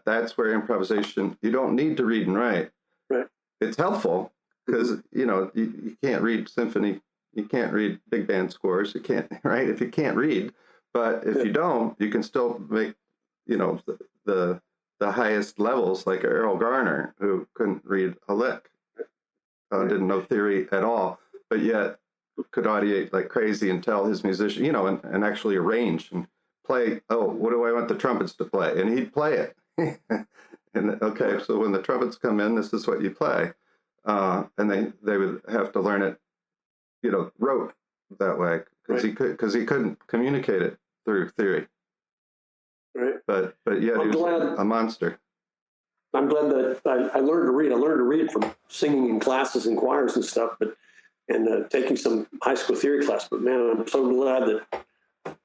that's where improvisation, you don't need to read and write. Right. It's helpful because, you can't read symphony, you can't read big band scores, you can't, right? If you can't read, but if you don't, you can still make, the highest levels, like Errol Garner, who couldn't read a lick, didn't know theory at all, but yet could audiate like crazy and tell his musician, and actually arrange and play, what do I want the trumpets to play? And he'd play it. And okay, so when the trumpets come in, this is what you play. And they would have to learn it, rote that way, because he couldn't communicate it through theory. Right. But yeah, he was a monster. I'm glad that I learned to read. I learned to read from singing in classes and choirs and stuff, and taking some high school theory class. But man, I'm so glad that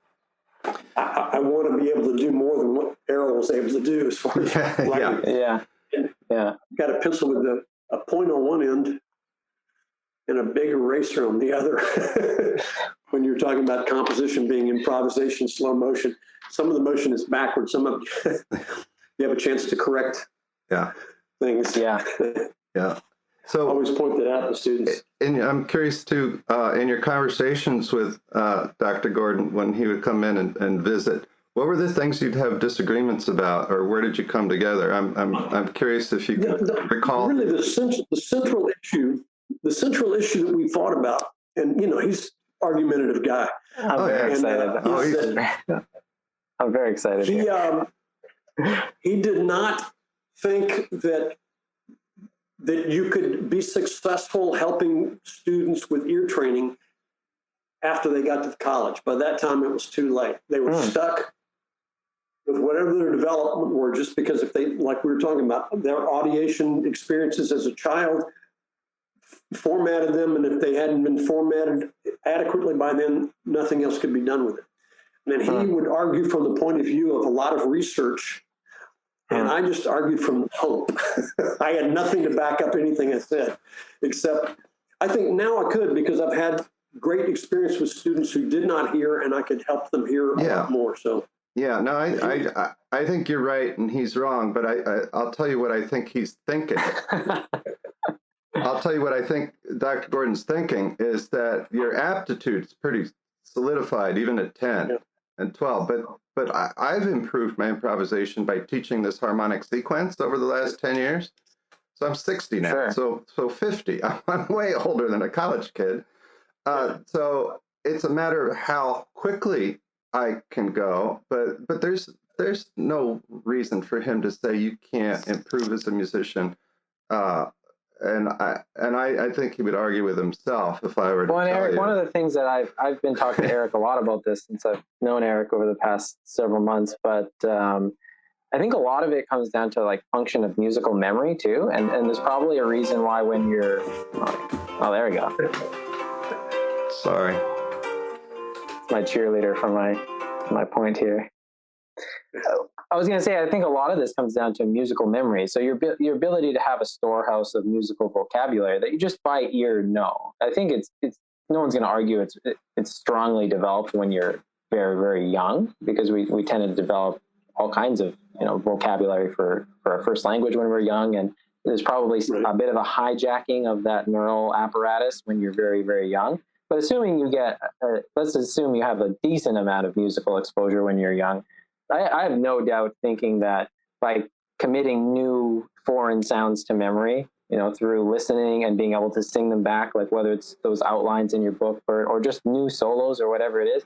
I want to be able to do more than what Errol was able to do as far as writing. Yeah. Got a pencil with a point on one end and a big eraser on the other. When you're talking about composition being improvisation, slow motion, some of the motion is backwards. Some of you have a chance to correct things. Yeah. Yeah. So always point that out to students. And I'm curious too, in your conversations with Dr. Gordon, when he would come in and visit, what were the things you'd have disagreements about, or where did you come together? I'm curious if you could recall. Really, the central issue that we thought about, and he's argumentative guy. I'm very excited. I'm very excited. He did not think that you could be successful helping students with ear training after they got to college. By that time, it was too late. They were stuck with whatever their development were, just because if they, like we were talking about, their audiation experiences as a child formatted them, and if they hadn't been formatted adequately by then, nothing else could be done with it. And then he would argue from the point of view of a lot of research, and I just argued from hope. I had nothing to back up anything I said, except I think now I could, because I've had great experience with students who did not hear, and I could help them hear a lot more. So yeah, no, I think you're right and he's wrong, but I'll tell you what I think he's thinking. I'll tell you what I think Dr. Gordon's thinking is that your aptitude's pretty solidified even at 10 and 12, but I've improved my improvisation by teaching this harmonic sequence over the last 10 years. So I'm 60 now, so 50. I'm way older than a college kid. So it's a matter of how quickly I can go, but there's no reason for him to say you can't improve as a musician I think he would argue with himself if I were to Well, and tell Eric, you. one of the things that I've been talking to Eric a lot about this since I've known Eric over the past several months, but I think a lot of it comes down to like function of musical memory too, and there's probably a reason why when you're there we go. Sorry, It's my cheerleader for my point here. I was going to say, I think a lot of this comes down to musical memory. So your ability to have a storehouse of musical vocabulary that you just by ear know. I think it's no one's going to argue it's strongly developed when you're very, very young, because we tend to develop all kinds of vocabulary for our first language when we're young, and there's probably a bit of a hijacking of that neural apparatus when you're very, very young. But assuming you get, let's assume you have a decent amount of musical exposure when you're young, I have no doubt thinking that by committing new foreign sounds to memory, through listening and being able to sing them back, like whether it's those outlines in your book or just new solos or whatever it is,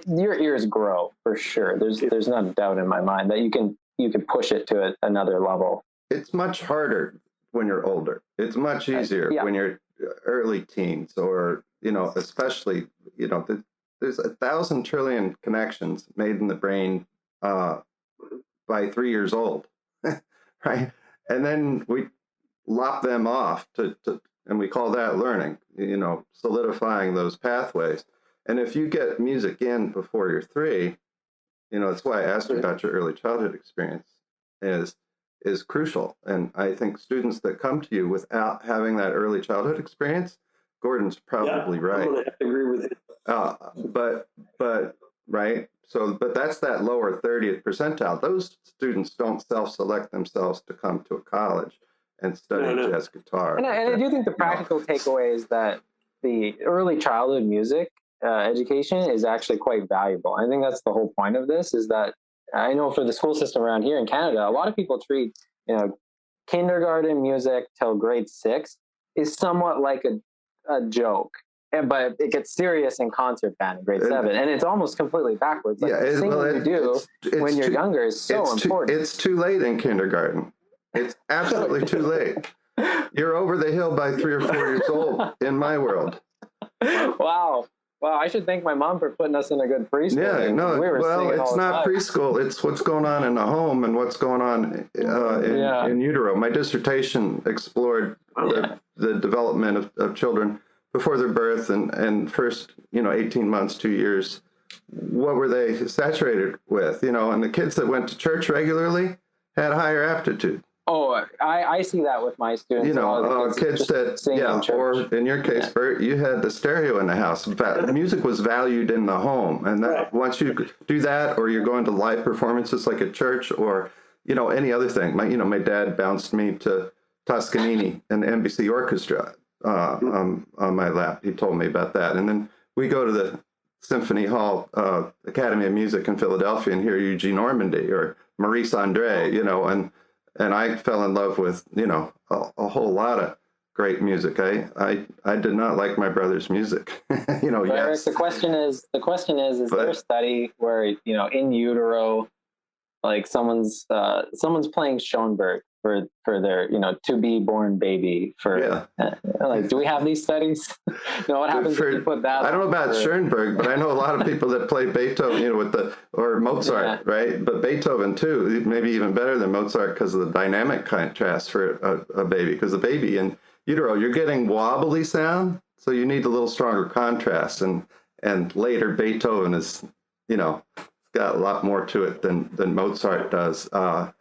your ears grow for sure. There's not a doubt in my mind that you can push it to another level. It's much harder when you're older. It's much easier when you're early teens, or especially there's 1,000 trillion connections made in the brain by 3 years old, right? And then we lop them off and we call that learning, solidifying those pathways. And if you get music in before you're 3, that's why I asked you about your early childhood experience is crucial. And I think students that come to you without having that early childhood experience, Gordon's probably right. I'm going to have to agree with you. But right. So, but that's that lower 30th percentile. Those students don't self-select themselves to come to a college and study jazz guitar. And I do think the practical takeaway is that the early childhood music education is actually quite valuable. I think that's the whole point of this, is that I know for the school system around here in Canada, a lot of people treat, kindergarten music till grade 6 is somewhat like a joke. But it gets serious in concert band in grade 7, and it's almost completely backwards. Like the singing you do when you're younger is so important. It's too late in kindergarten. It's absolutely too late. You're over the hill by 3 or 4 years old in my world. Wow. I should thank my mom for putting us in a good preschool. Yeah, no, it's not preschool. It's what's going on in the home and what's going on in utero. My dissertation explored the development of children before their birth and first, 18 months, 2 years. What were they saturated with? And the kids that went to church regularly had higher aptitude. Oh, I see that with my students. Kids that, or in your case, Bert, you had the stereo in the house. Music was valued in the home. And that once you do that, or you're going to live performances like at church or, any other thing. My dad bounced me to Toscanini and the NBC Orchestra on my lap. He told me about that. And then we go to the Symphony Hall Academy of Music in Philadelphia and hear Eugene Ormandy or Maurice Andre, and I fell in love with, a whole lot of great music. I did not like my brother's music. Eric, the question is there a study where, in utero, like someone's playing Schoenberg for their, to be born baby do we have these studies? What happens if you put that? I don't know about Schoenberg, but I know a lot of people that play Beethoven, or Mozart, right? But Beethoven too, maybe even better than Mozart because of the dynamic contrast for a baby. Because the baby in utero, you're getting wobbly sound, so you need a little stronger contrast. And later Beethoven is, got a lot more to it than Mozart does.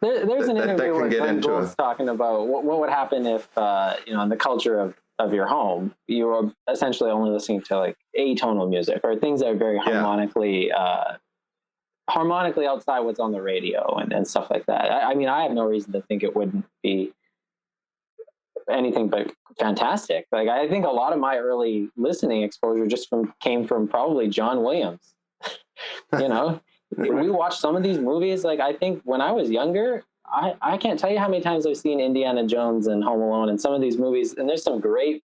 There's an interview where Glenn Gould's talking about what would happen if, in the culture of your home, you were essentially only listening to like atonal music or things that are very harmonically outside what's on the radio and stuff like that. I mean, I have no reason to think it wouldn't be anything but fantastic. Like, I think a lot of my early listening exposure came from probably John Williams. We watched some of these movies. Like, I think when I was younger, I can't tell you how many times I've seen Indiana Jones and Home Alone and some of these movies, and there's some great,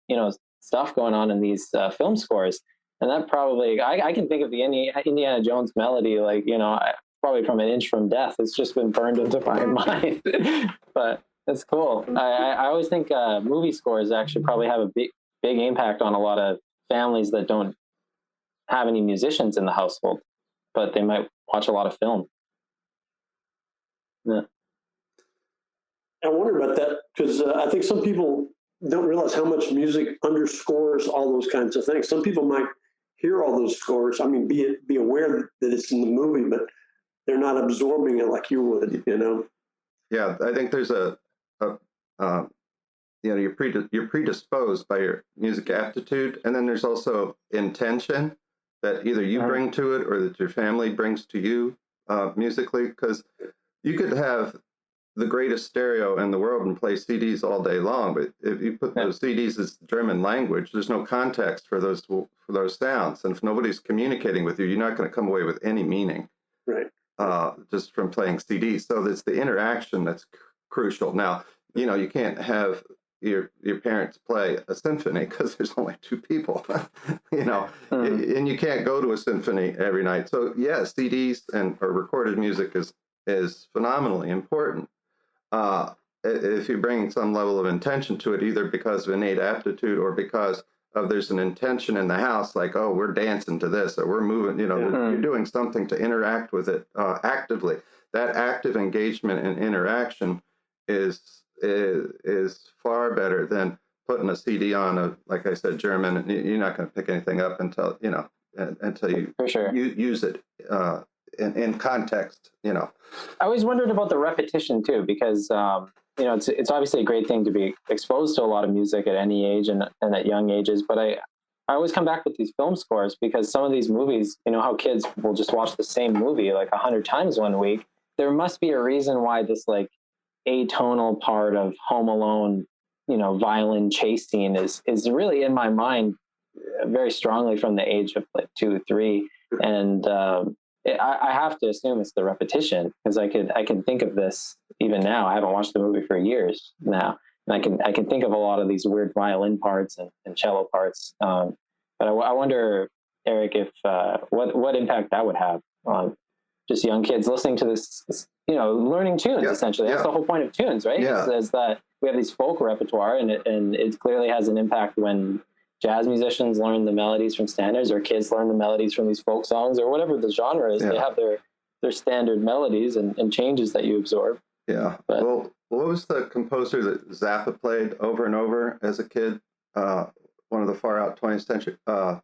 stuff going on in these film scores. And that probably, I can think of the Indiana Jones melody, like, probably from An Inch from Death. It's just been burned into my mind. But That's cool. I always think movie scores actually probably have a big impact on a lot of families that don't have any musicians in the household, but they might watch a lot of film. Yeah. I wonder about that because I think some people don't realize how much music underscores all those kinds of things. Some people might hear all those scores. I mean, be aware that it's in the movie, but they're not absorbing it like you would, you know? Yeah, I think there's you're predisposed by your music aptitude, and then there's also intention that either you bring to it or that your family brings to you musically, because you could have the greatest stereo in the world and play CDs all day long, but if you put those CDs as German language, there's no context for those sounds, and if nobody's communicating with you, you're not going to come away with any meaning, right? Just from playing CDs. So it's the interaction that's crucial. Now, you can't have your parents play a symphony because there's only two people, and you can't go to a symphony every night. So yeah, CDs or recorded music is phenomenally important. If you bring some level of intention to it, either because of innate aptitude or because of there's an intention in the house, like, oh, we're dancing to this, or we're moving, you're doing something to interact with it actively. That active engagement and interaction is far better than putting a CD on like I said, German, and you're not going to pick anything up until you use it in context. I always wondered about the repetition too, because it's obviously a great thing to be exposed to a lot of music at any age and at young ages, but I always come back with these film scores because some of these movies, how kids will just watch the same movie like 100 times one week. There must be a reason why this like atonal part of Home Alone, violin chase scene is really in my mind very strongly from the age of like 2 or 3, and I have to assume it's the repetition, because I can think of this even now. I haven't watched the movie for years now, and I can think of a lot of these weird violin parts and cello parts. But I wonder, Eric, if what impact that would have on just young kids listening to this, learning tunes. Essentially, that's the whole point of tunes, right? Is that we have these folk repertoire, and it clearly has an impact when jazz musicians learn the melodies from standards, or kids learn the melodies from these folk songs, or whatever the genre is. They have their standard melodies and changes that you absorb. Yeah. Well, what was the composer that Zappa played over and over as a kid? One of the far out 20th century. Trying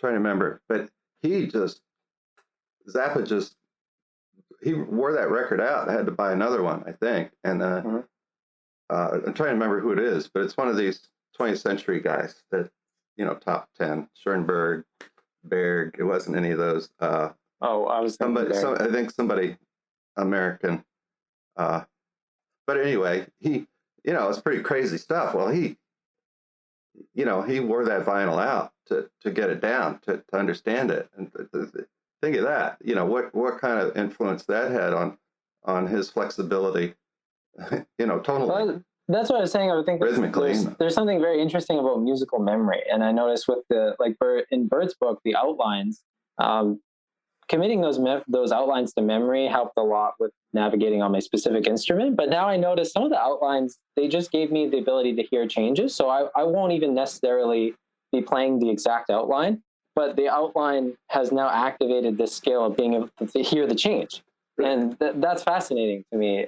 to remember, but Zappa he wore that record out. I had to buy another one, I think, and I'm trying to remember who it is, but it's one of these 20th century guys that, top 10, Schoenberg, Berg. It wasn't any of those. I was I think somebody American. But anyway, it's pretty crazy stuff. Well, he wore that vinyl out to get it down, to understand it. And think of that, what kind of influence that had on his flexibility. Totally. Well, that's what I was saying. I would think there's something very interesting about musical memory, and I noticed with in Bert's book, the outlines, committing those outlines to memory helped a lot with navigating on my specific instrument. But now I notice some of the outlines, they just gave me the ability to hear changes, so I won't even necessarily be playing the exact outline, but the outline has now activated this skill of being able to hear the change. And that's fascinating to me.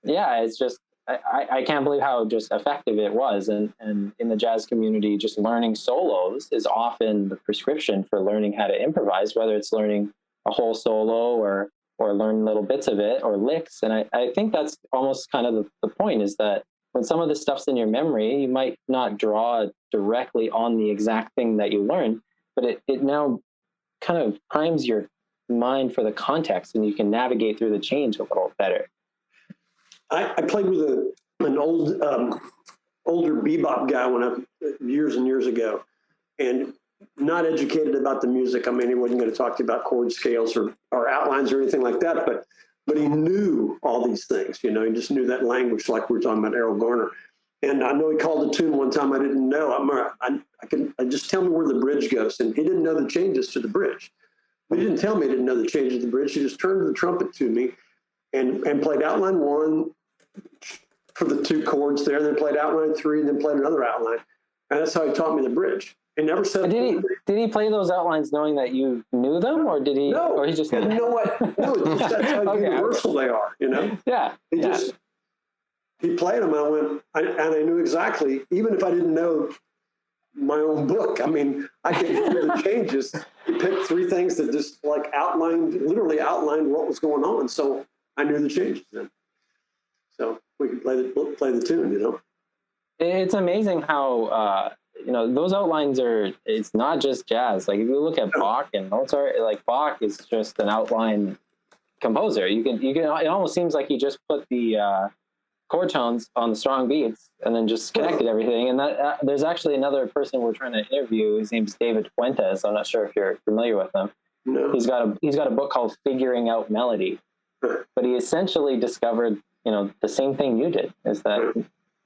It's just, I can't believe how just effective it was. And in the jazz community, just learning solos is often the prescription for learning how to improvise, whether it's learning a whole solo or learn little bits of it or licks. And I think that's almost kind of the point, is that when some of this stuff's in your memory, you might not draw directly on the exact thing that you learned, but it now kind of primes your mind for the context, and you can navigate through the change a little better. I played with an older bebop guy years and years ago, and not educated about the music. I mean, he wasn't going to talk to you about chord scales or outlines or anything like that, but he knew all these things. He just knew that language, like we were talking about Errol Garner. And I know he called a tune one time I didn't know. I just tell me where the bridge goes, and he didn't know the changes to the bridge. But he didn't tell me he didn't know the changes to the bridge. He just turned the trumpet to me, and played outline 1 for the 2 chords there, then played outline 3, and then played another outline. And that's how he taught me the bridge. He never said. Did he play those outlines knowing that you knew them, or did he? No, or he just. you know what? No, that's how universal they are. You know. Yeah. He played them. And I knew exactly, even if I didn't know my own book. I mean, I could hear the changes. He picked 3 things that just like literally outlined what was going on. So I knew the changes then. So we could play the tune. You know. It's amazing how. Those outlines it's not just jazz. Like if you look at Bach and Mozart, like Bach is just an outline composer. It almost seems like he just put the chord tones on the strong beats and then just connected everything. And that there's actually another person we're trying to interview. His name's David Fuentes. I'm not sure if you're familiar with him. No. He's got a book called Figuring Out Melody, but he essentially discovered, the same thing you did, is that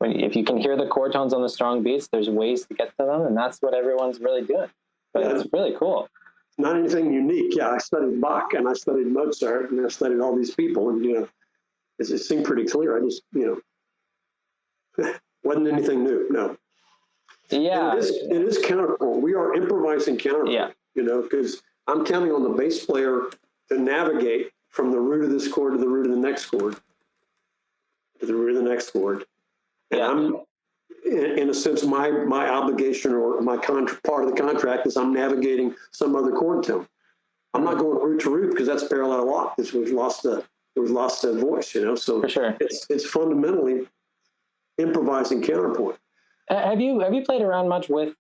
if you can hear the chord tones on the strong beats, there's ways to get to them, and that's what everyone's really doing. But it's really cool. Not anything unique. Yeah, I studied Bach and I studied Mozart and I studied all these people, and it seemed pretty clear. I just wasn't anything new. No. Yeah, it is counterpoint. We are improvising counterpoint. Yeah. Because I'm counting on the bass player to navigate from the root of this chord to the root of the next chord to the root of the next chord. And I'm, in a sense, my obligation or my part of the contract is I'm navigating some other chord tone. I'm not going root to root because that's parallel lock. We've lost the voice, So for sure, it's fundamentally improvising counterpoint. Have you played around much with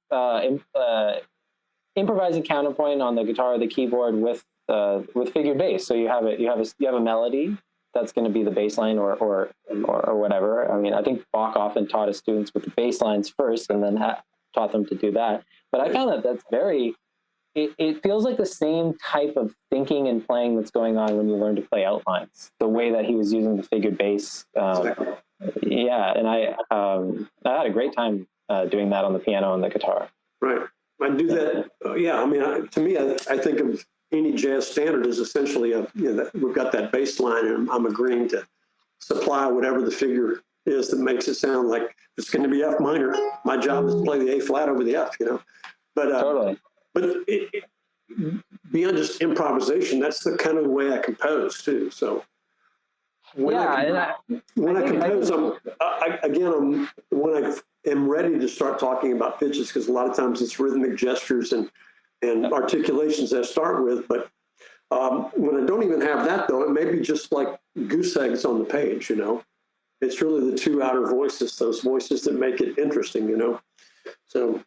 improvising counterpoint on the guitar or the keyboard with figured bass? So you have a melody that's going to be the bass line or whatever. I mean, I think Bach often taught his students with the bass lines first and then taught them to do that. But I found that's very, it feels like the same type of thinking and playing that's going on when you learn to play outlines, the way that he was using the figured bass. Yeah, and I had a great time doing that on the piano and the guitar. Right. I do that. I mean, to me, I think of any jazz standard is essentially we've got that bass line, and I'm agreeing to supply whatever the figure is that makes it sound like if it's going to be F minor. My job is to play the A flat over the F, But totally. But beyond just improvisation, that's the kind of way I compose too. So when I compose, when I am ready to start talking about pitches, because a lot of times it's rhythmic gestures and articulations I start with, but when I don't even have that, though, it may be just like goose eggs on the page, It's really the 2 outer voices, those voices that make it interesting, So,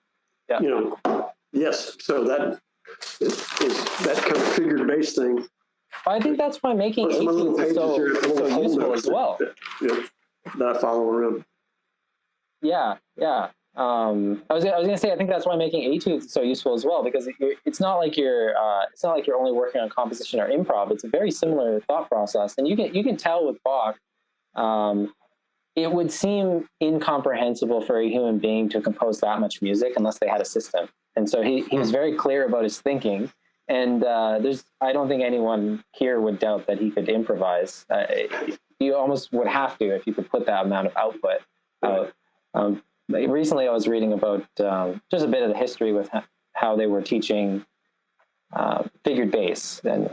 yes, so that is that kind of figured bass thing. I think that's why making etudes is so useful as well. That I follow around. Yeah. I was gonna say I think that's why making etudes is so useful as well, because it's not like you're only working on composition or improv. It's a very similar thought process, and you can tell with Bach. It would seem incomprehensible for a human being to compose that much music unless they had a system. And so he was very clear about his thinking. And I don't think anyone here would doubt that he could improvise. You almost would have to if you could put that amount of output out. Recently, I was reading about just a bit of the history with how they were teaching figured bass. And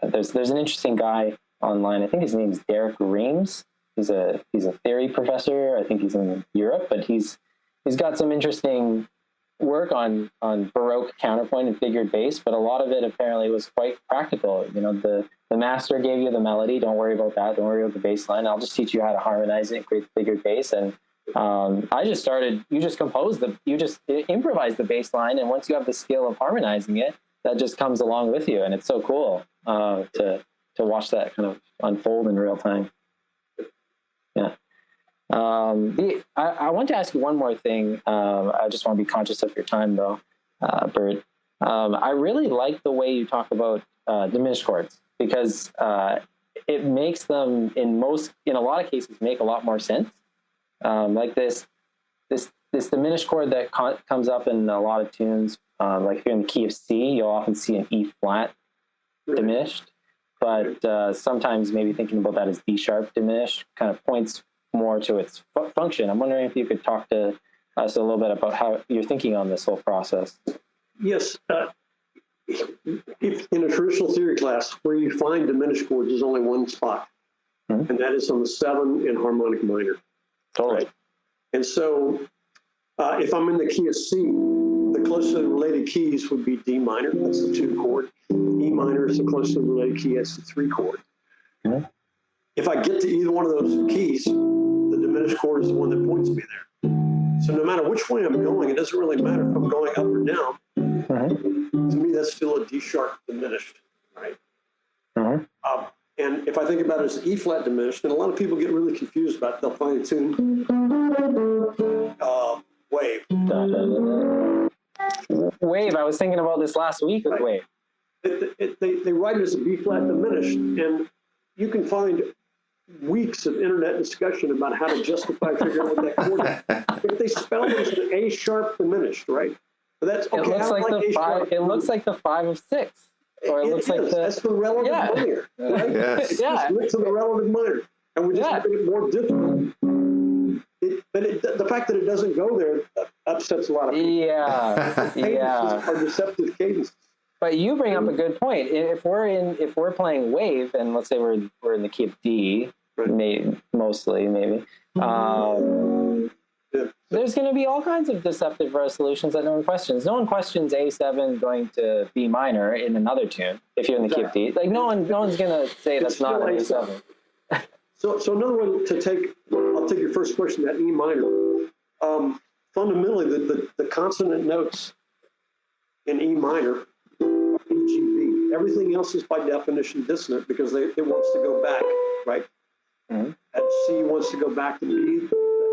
there's an interesting guy online. I think his name is Derek Reams. He's a theory professor. I think he's in Europe, but he's got some interesting work on Baroque counterpoint and figured bass. But a lot of it apparently was quite practical. The master gave you the melody. Don't worry about that. Don't worry about the bass line. I'll just teach you how to harmonize it and create the figured bass. And you just improvise the bass line, and once you have the skill of harmonizing it, that just comes along with you, and it's so cool to watch that kind of unfold in real time. Yeah. I want to ask you one more thing. I just want to be conscious of your time, though, Bert. I really like the way you talk about diminished chords, because it makes them in a lot of cases make a lot more sense. Like this diminished chord that comes up in a lot of tunes, like if you're in the key of C, you'll often see an E flat diminished. but sometimes maybe thinking about that as D sharp diminished kind of points more to its function. I'm wondering if you could talk to us a little bit about how you're thinking on this whole process. Yes. If in a traditional theory class, where you find diminished chords, there's only one spot, and that is on the 7 in harmonic minor. Totally. Right? And so if I'm in the key of C, the closely related keys would be D minor, that's the 2 chord. E minor is the closely related key, that's the 3 chord. If I get to either one of those keys, the diminished chord is the one that points me there. So no matter which way I'm going, it doesn't really matter if I'm going up or down. To me, that's still a D sharp diminished, right? And if I think about it as E flat diminished, and a lot of people get really confused about it, they'll find a tune, Wave. Wave, I was thinking about this last week with Wave. They write it as a B flat diminished, and you can find weeks of internet discussion about how to justify figuring out what that chord is. But they spell it as an A sharp diminished, right? But that's okay. It looks like the 5. It looks like the 5 of 6. Or it looks like that's the relative minor, right? Yes. It's just mix of the relative minor, and we just make it more difficult. But the fact that it doesn't go there upsets a lot of people. Yeah. Are deceptive cadences. But you bring up a good point. If we're playing Wave, and let's say we're in the key of D, mostly maybe. There's going to be all kinds of deceptive resolutions that no one questions. No one questions A7 going to B minor in another tune if you're in the key of D. Like no one's going to say that's not an A7. So another one to take. I'll take your first question. That E minor. Fundamentally, the consonant notes in E minor are E, G, B. Everything else is by definition dissonant because it wants to go back, right? And C wants to go back to B.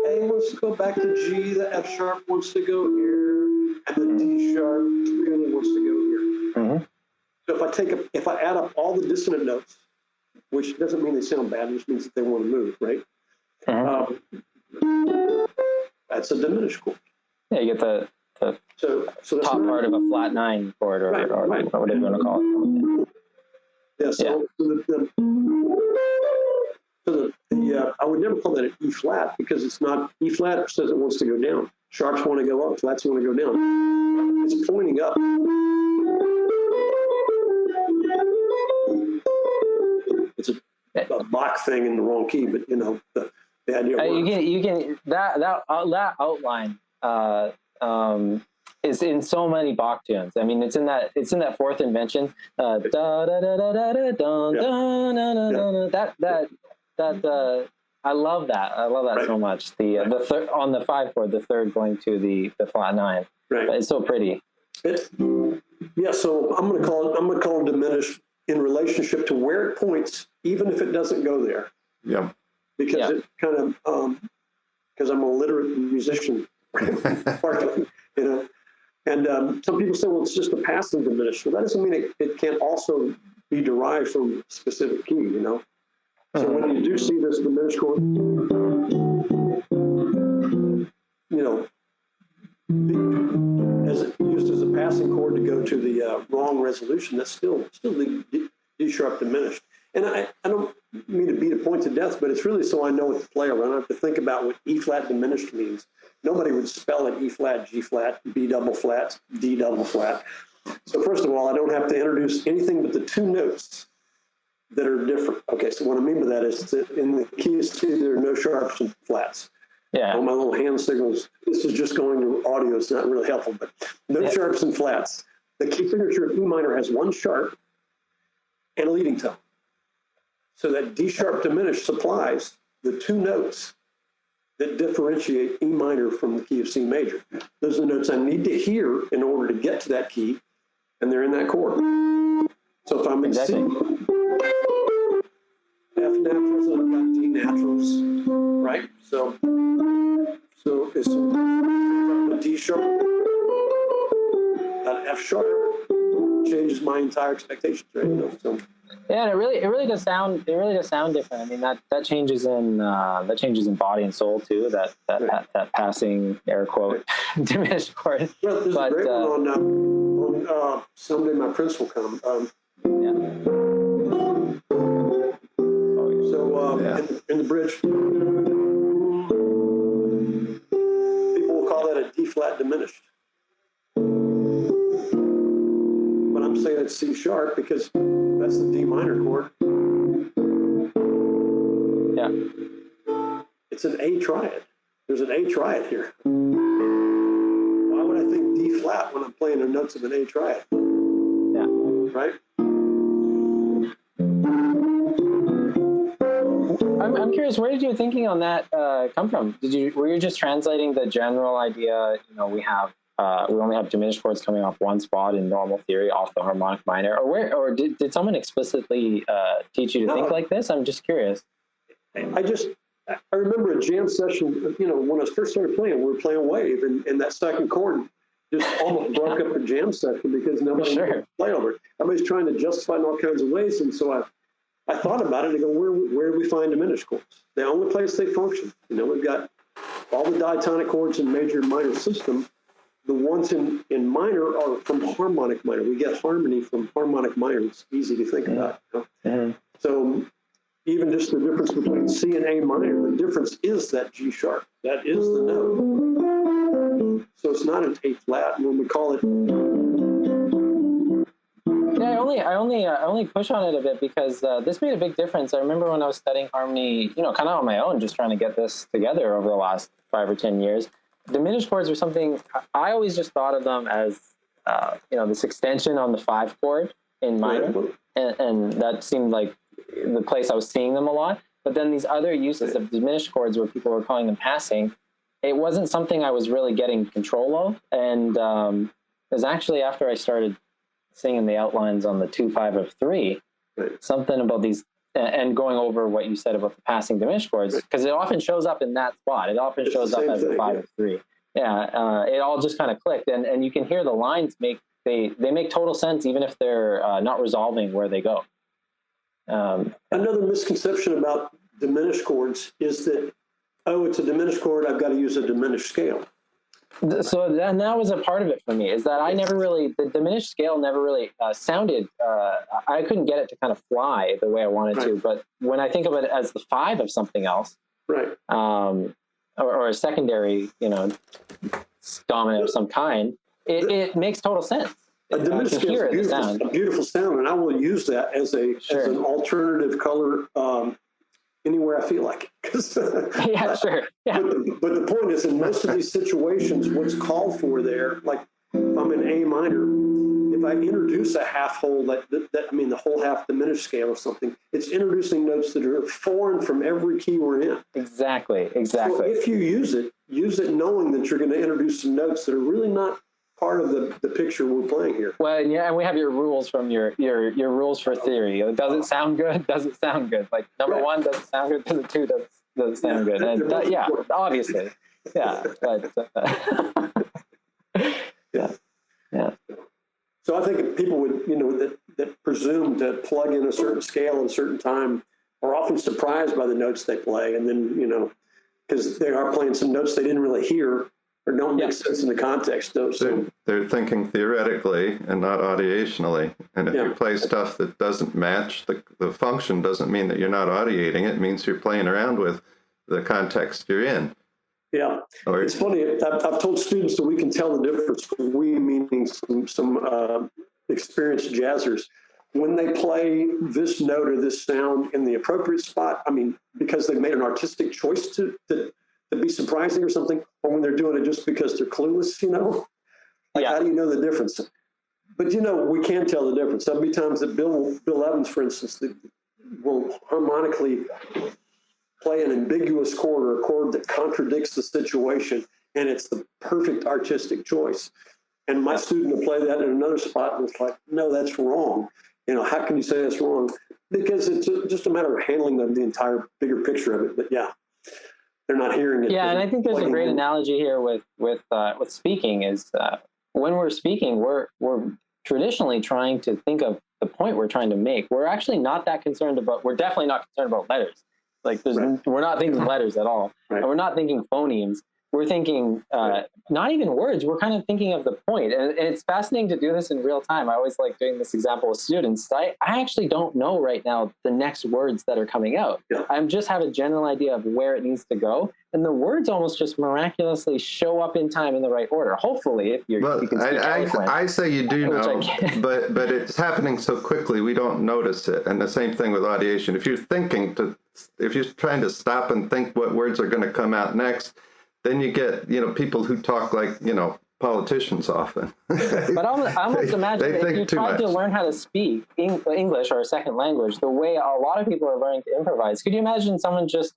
A wants to go back to G, the F sharp wants to go here, and the D sharp really wants to go here. So if I add up all the dissonant notes, which doesn't mean they sound bad, it just means that they want to move, right? That's a diminished chord. Yeah, you get the so top part of a flat 9 chord, or whatever you want to call it. Yeah. So I would never call that an E flat because it's not. E flat says it wants to go down. Sharps want to go up. Flats want to go down. It's pointing up. It's a Bach thing in the wrong key, but the idea. You can that outline is in so many Bach tunes. I mean, it's in that fourth invention. I love that. I love that so much. The third on the 5 chord, the third going to the flat 9. Right. It's so pretty. So I'm going to call it diminished in relationship to where it points, even if it doesn't go there. Yeah. Because it kind of because I'm a literate musician, partly, And some people say, well, it's just a passive diminished. Well, that doesn't mean it can't also be derived from a specific key, So when you do see this diminished chord, used as a passing chord to go to the wrong resolution, that's still the D sharp diminished. And I don't mean to beat a point to death, but it's really so I know what to play around. I have to think about what E flat diminished means. Nobody would spell it E flat, G flat, B double flat, D double flat. So first of all, I don't have to introduce anything but the 2 notes that are different. Okay, so what I mean by that is that in the key of C, there are no sharps and flats. Yeah. All my little hand signals, this is just going to audio, it's not really helpful, but no sharps and flats. The key signature of E minor has 1 sharp and a leading tone. So that D sharp diminished supplies the 2 notes that differentiate E minor from the key of C major. Those are the notes I need to hear in order to get to that key, and they're in that chord. So if I'm in C, F naturals, and I've got D naturals, right? So it's a D sharp, that F sharp changes my entire expectations, right? Yeah, and it really does sound different. I mean that changes in body and soul too. That passing air quote diminished chord. Well, there's a great one on Someday My Prince Will Come. bridge. People will call that a D flat diminished. But I'm saying it's C sharp because that's the D minor chord. Yeah. It's an A triad. There's an A triad here. Why would I think D flat when I'm playing the notes of an A triad? Yeah. Right? I'm curious, where did your thinking on that come from? Were you just translating the general idea? You know, we only have diminished chords coming off one spot in normal theory off the harmonic minor, or did someone explicitly teach you to think like this? I'm just curious. I remember a jam session, you know, when I first started playing, we were playing wave, and that second chord just almost broke up the jam session because nobody could play over it. Everybody's trying to justify in all kinds of ways, and so I thought about it and go, where do we find diminished chords? The only place they function. You know, we've got all the diatonic chords in major and minor system. The ones in minor are from harmonic minor. We get harmony from harmonic minor. It's easy to think about. You know? So even just the difference between C and A minor, the difference is that G sharp. That is the note. So it's not an A flat. When we call it, yeah, I only push on it a bit because this made a big difference. I remember when I was studying harmony, you know, kind of on my own, just trying to get this together over the last 5 or 10 years. Diminished chords were something I always just thought of them as, you know, this extension on the 5 chord in minor, and that seemed like the place I was seeing them a lot. But then these other uses of diminished chords where people were calling them passing, it wasn't something I was really getting control of. And it was actually after I started singing the outlines on the 2-5 of 3, something about these, and going over what you said about the passing diminished chords, because it often shows up in that spot. It often shows up as a 5 of 3. Yeah, it all just kind of clicked, and you can hear the lines make total sense even if they're not resolving where they go. Another misconception about diminished chords is that, oh, it's a diminished chord, I've got to use a diminished scale. So then that was a part of it for me, is that I never really, the diminished scale never really sounded, I couldn't get it to kind of fly the way I wanted to. But when I think of it as the 5 of something else, or a secondary, you know, dominant of some kind, it makes total sense. A diminished scale is a beautiful sound, and I will use that as an alternative color anywhere I feel like it. Yeah, sure. Yeah. But the point is, in most of these situations, what's called for there, like if I'm in A minor, if I introduce a half whole, the whole half diminished scale or something, it's introducing notes that are foreign from every key we're in. Exactly. So if you use it knowing that you're going to introduce some notes that are really not part of the picture we're playing here. Well, yeah, and we have your rules from your rules for theory. Does it sound good? Does it sound good? Like number 1 doesn't sound good. Number 2 doesn't sound good. And obviously, yeah. But yeah. So I think people would, you know, that presume to plug in a certain scale at a certain time are often surprised by the notes they play, and then, you know, because they are playing some notes they didn't really hear or don't make sense in the context. So they're thinking theoretically and not audiationally. And if you play stuff that doesn't match the function, doesn't mean that you're not audiating. It means you're playing around with the context you're in. Yeah, it's funny. I've told students that we can tell the difference. We, meaning some experienced jazzers, when they play this note or this sound in the appropriate spot. I mean, because they've made an artistic choice to be surprising or something, or when they're doing it just because they're clueless, you know? Like, how do you know the difference? But, you know, we can tell the difference. There'll be times that Bill Evans, for instance, that will harmonically play an ambiguous chord or a chord that contradicts the situation, and it's the perfect artistic choice. And my student will play that in another spot, and it's like, no, that's wrong. You know, how can you say that's wrong? Because it's just a matter of handling the entire bigger picture of it. But yeah, they're not hearing it. Yeah, and I think there's a great analogy here with speaking is when we're speaking, we're traditionally trying to think of the point we're trying to make. We're actually not that concerned about. We're definitely not concerned about letters. Like we're not thinking letters at all, and we're not thinking phonemes. we're thinking not even words, we're kind of thinking of the point. And it's fascinating to do this in real time. I always like doing this example with students. I actually don't know right now the next words that are coming out. Yeah. I just have a general idea of where it needs to go. And the words almost just miraculously show up in time in the right order. Hopefully, if you can speak eloquent. I say you do know, but it's happening so quickly we don't notice it. And the same thing with audiation. If you're trying to stop and think what words are going to come out next, then you get, people who talk like, politicians often. But I almost imagine if you tried to learn how to speak English or a second language, the way a lot of people are learning to improvise, could you imagine someone just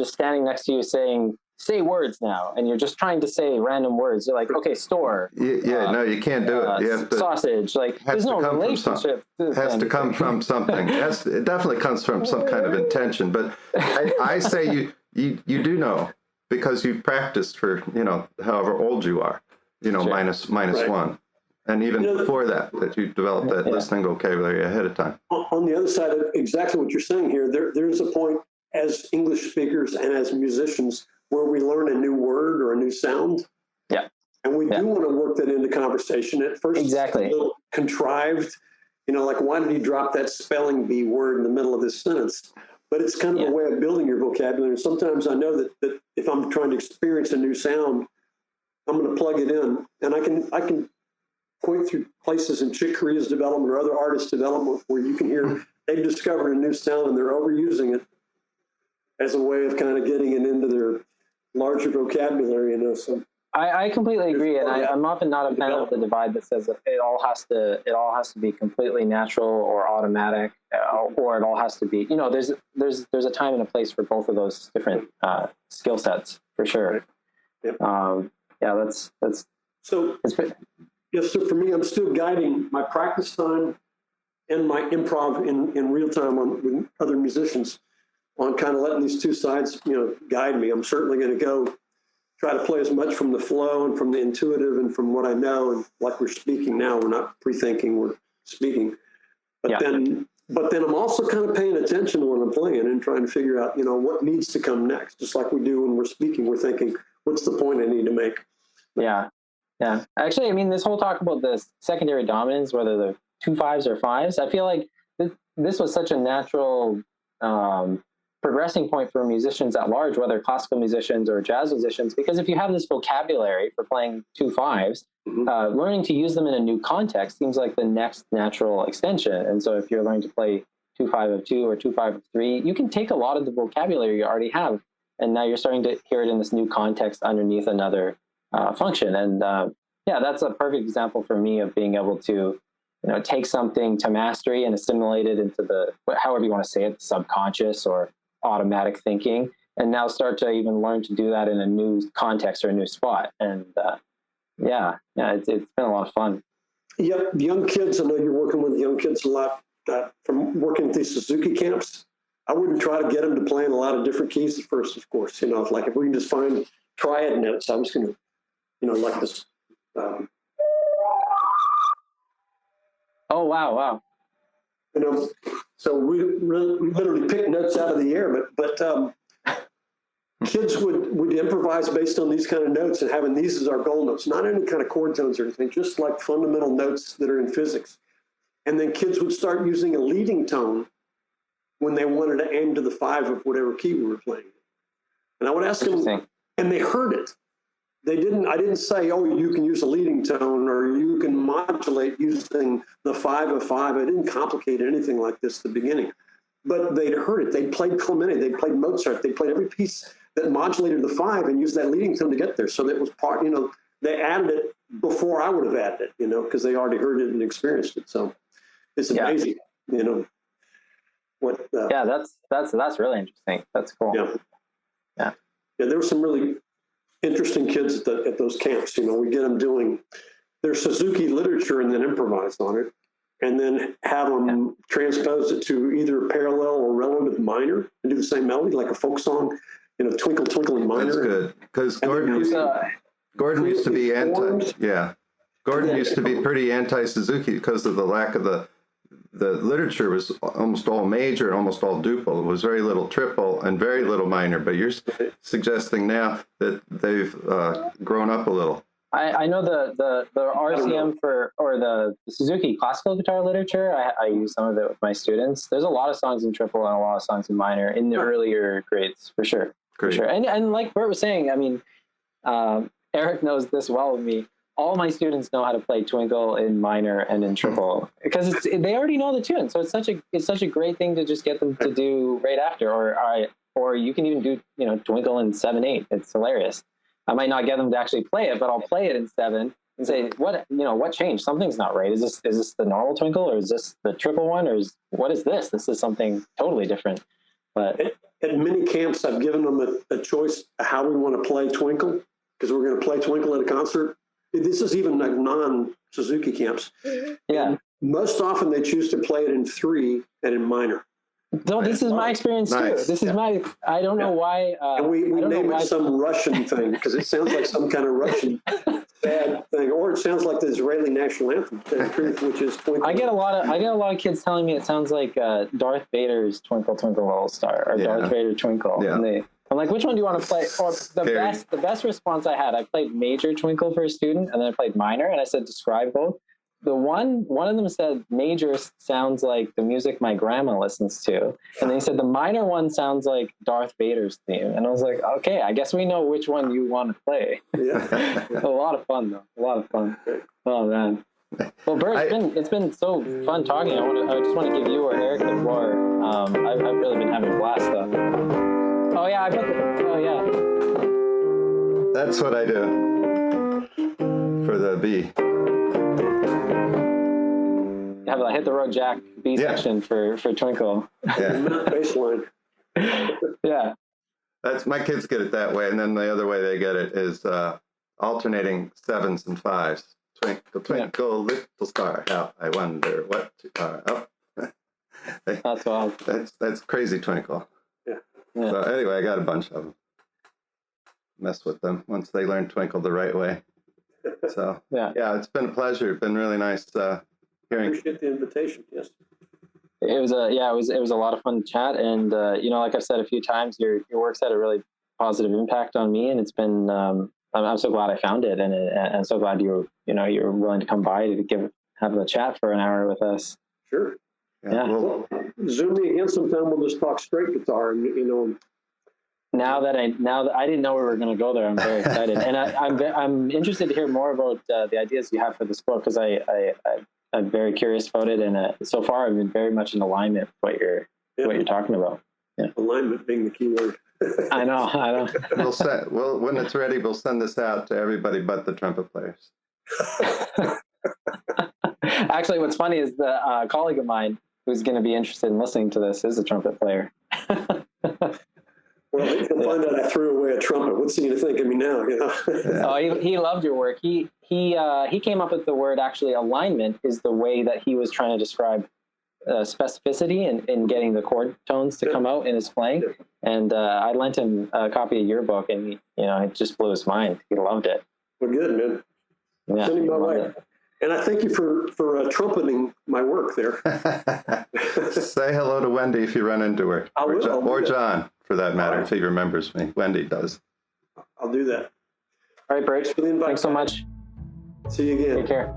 standing next to you saying, say words now, and you're just trying to say random words. You're like, okay, store. No, you can't do it. You have to, sausage. Like, there's no relationship. It has to come from something. It definitely comes from some kind of intention. But I say you do know, because you've practiced for, however old you are, sure. minus right. one. And even before that you've developed that listening vocabulary ahead of time. On the other side of exactly what you're saying here, there's a point as English speakers and as musicians where we learn a new word or a new sound. Yeah. And we do want to work that into conversation. At first, exactly. It's a little contrived, like, why did he drop that spelling bee word in the middle of this sentence? But it's kind of a way of building your vocabulary. Sometimes I know that if I'm trying to experience a new sound, I'm going to plug it in, and I can point through places in Chick Corea's development or other artists' development where you can hear they've discovered a new sound and they're overusing it as a way of kind of getting it into their larger vocabulary. So I completely agree, and I'm often not a fan of the divide that says that it all has to be completely natural or automatic, or it all has to be. There's a time and a place for both of those different skill sets for sure. Yep. That's so. Yes, so for me, I'm still guiding my practice time and my improv in real time with other musicians on kind of letting these two sides, guide me. I'm certainly going to go try to play as much from the flow and from the intuitive and from what I know. And like we're speaking now, we're not pre-thinking, we're speaking. But then I'm also kind of paying attention to what I'm playing and trying to figure out, what needs to come next. Just like we do when we're speaking, we're thinking, what's the point I need to make? Yeah. Yeah. Actually, this whole talk about the secondary dominants, whether they're 2/5s or 5s, I feel like this was such a natural progressing point for musicians at large, whether classical musicians or jazz musicians, because if you have this vocabulary for playing 2/5s, learning to use them in a new context seems like the next natural extension. And so if you're learning to play 2/5 of 2 or 2/5 of 3, you can take a lot of the vocabulary you already have, and now you're starting to hear it in this new context underneath another function. And that's a perfect example for me of being able to take something to mastery and assimilate it into the, however you want to say it, subconscious or automatic thinking, and now start to even learn to do that in a new context or a new spot. And it's been a lot of fun. Yep, young kids, I know you're working with young kids a lot. From working at these Suzuki camps, I wouldn't try to get them to play in a lot of different keys at first, of course. Like if we can just find triad notes, I'm just going to, like this. Oh, wow. So we literally pick notes out of the air, but kids would improvise based on these kind of notes and having these as our goal notes, not any kind of chord tones or anything, just like fundamental notes that are in physics. And then kids would start using a leading tone when they wanted to aim to the 5 of whatever key we were playing. And I would ask them, and they heard it. I didn't say, oh, you can use a leading tone or you can modulate using the 5 of 5. I didn't complicate anything like this at the beginning. But they'd heard it. They played Clementi. They played Mozart. They played every piece that modulated the 5 and used that leading tone to get there. So that was part, they added it before I would have added it, because they already heard it and experienced it. So it's amazing, what. That's really interesting. That's cool. Yeah, there were some really interesting kids at those camps. We get them doing their Suzuki literature and then improvise on it, and then have them transpose it to either parallel or relative minor and do the same melody, like a folk song, Twinkle Twinkle in minor. That's good, because Gordon used to be Gordon used to be pretty anti-Suzuki because of the lack of the the literature was almost all major and almost all duple. It was very little triple and very little minor. But you're suggesting now that they've grown up a little. I know the RCM or the Suzuki classical guitar literature. I use some of it with my students. There's a lot of songs in triple and a lot of songs in minor in the earlier grades, for sure. Great. For sure. And like Bert was saying, I mean, Eric knows this well with me. All my students know how to play Twinkle in minor and in triple because they already know the tune. So it's such a great thing to just get them to do right after, or you can even do Twinkle in 7/8. It's hilarious. I might not get them to actually play it, but I'll play it in 7 and say, what changed? Something's not right. Is this the normal Twinkle, or is this the triple one, or what is this? This is something totally different. But at many camps, I've given them a choice of how we want to play Twinkle, because we're going to play Twinkle at a concert. This is even like non-Suzuki camps. Yeah. And most often they choose to play it in 3 and in minor. No, this is my experience too. This is I don't know why. And we name it some Russian thing because it sounds like some kind of Russian bad thing, or it sounds like the Israeli national anthem, which is Twinkle. I get a lot of kids telling me it sounds like Darth Vader's Twinkle Twinkle Little Star or Darth Vader Twinkle. Yeah. And I'm like, which one do you want to play? Or the best response I had, I played major Twinkle for a student, and then I played minor, and I said, describe both. The one of them said major sounds like the music my grandma listens to, and then he said the minor one sounds like Darth Vader's theme, and I was like, okay, I guess we know which one you want to play. Yeah. A lot of fun though. A lot of fun. Oh man. Well, Bert, it's been so fun talking. I just want to give you or Eric the floor. I've really been having a blast though. Oh yeah, oh yeah. That's what I do for the B. Have a hit the road Jack B section for Twinkle. Yeah. Baseline. Yeah. That's my kids get it that way, and then the other way they get it is alternating 7s and 5s. Twinkle, twinkle, little star, how I wonder what you are up. That's wild. That's crazy Twinkle. Yeah. So anyway, I got a bunch of them. Mess with them once they learn Twinkle the right way. So yeah, it's been a pleasure. It's been really nice hearing. Appreciate the invitation. Yes. It was a lot of fun to chat, and like I've said a few times, your work's had a really positive impact on me, and it's been I'm so glad I found it, and I'm so glad you were willing to come by to have a chat for an hour with us. Sure. Yeah. Well, Zoom me again sometime. We'll just talk straight guitar, and Now that I didn't know we were going to go there, I'm very excited, and I'm interested to hear more about the ideas you have for this book, because I'm very curious about it, and so far I've been very much in alignment with what you're talking about. Yeah. Alignment being the key word. I know. When it's ready, we'll send this out to everybody but the trumpet players. Actually, what's funny is the colleague of mine who's going to be interested in listening to this is a trumpet player. Well, he'll find out I threw away a trumpet. What's he going to think of me now? Oh, he loved your work. He came up with the word, actually, alignment is the way that he was trying to describe specificity in getting the chord tones to come out in his playing. And I lent him a copy of your book, and it just blew his mind. He loved it. Well, good, man. Yeah, send him my way. And I thank you for trumpeting my work there. Say hello to Wendy if you run into her. Or John, for that matter, if he remembers me. Wendy does. I'll do that. All right, Bert. Thanks so much. See you again. Take care.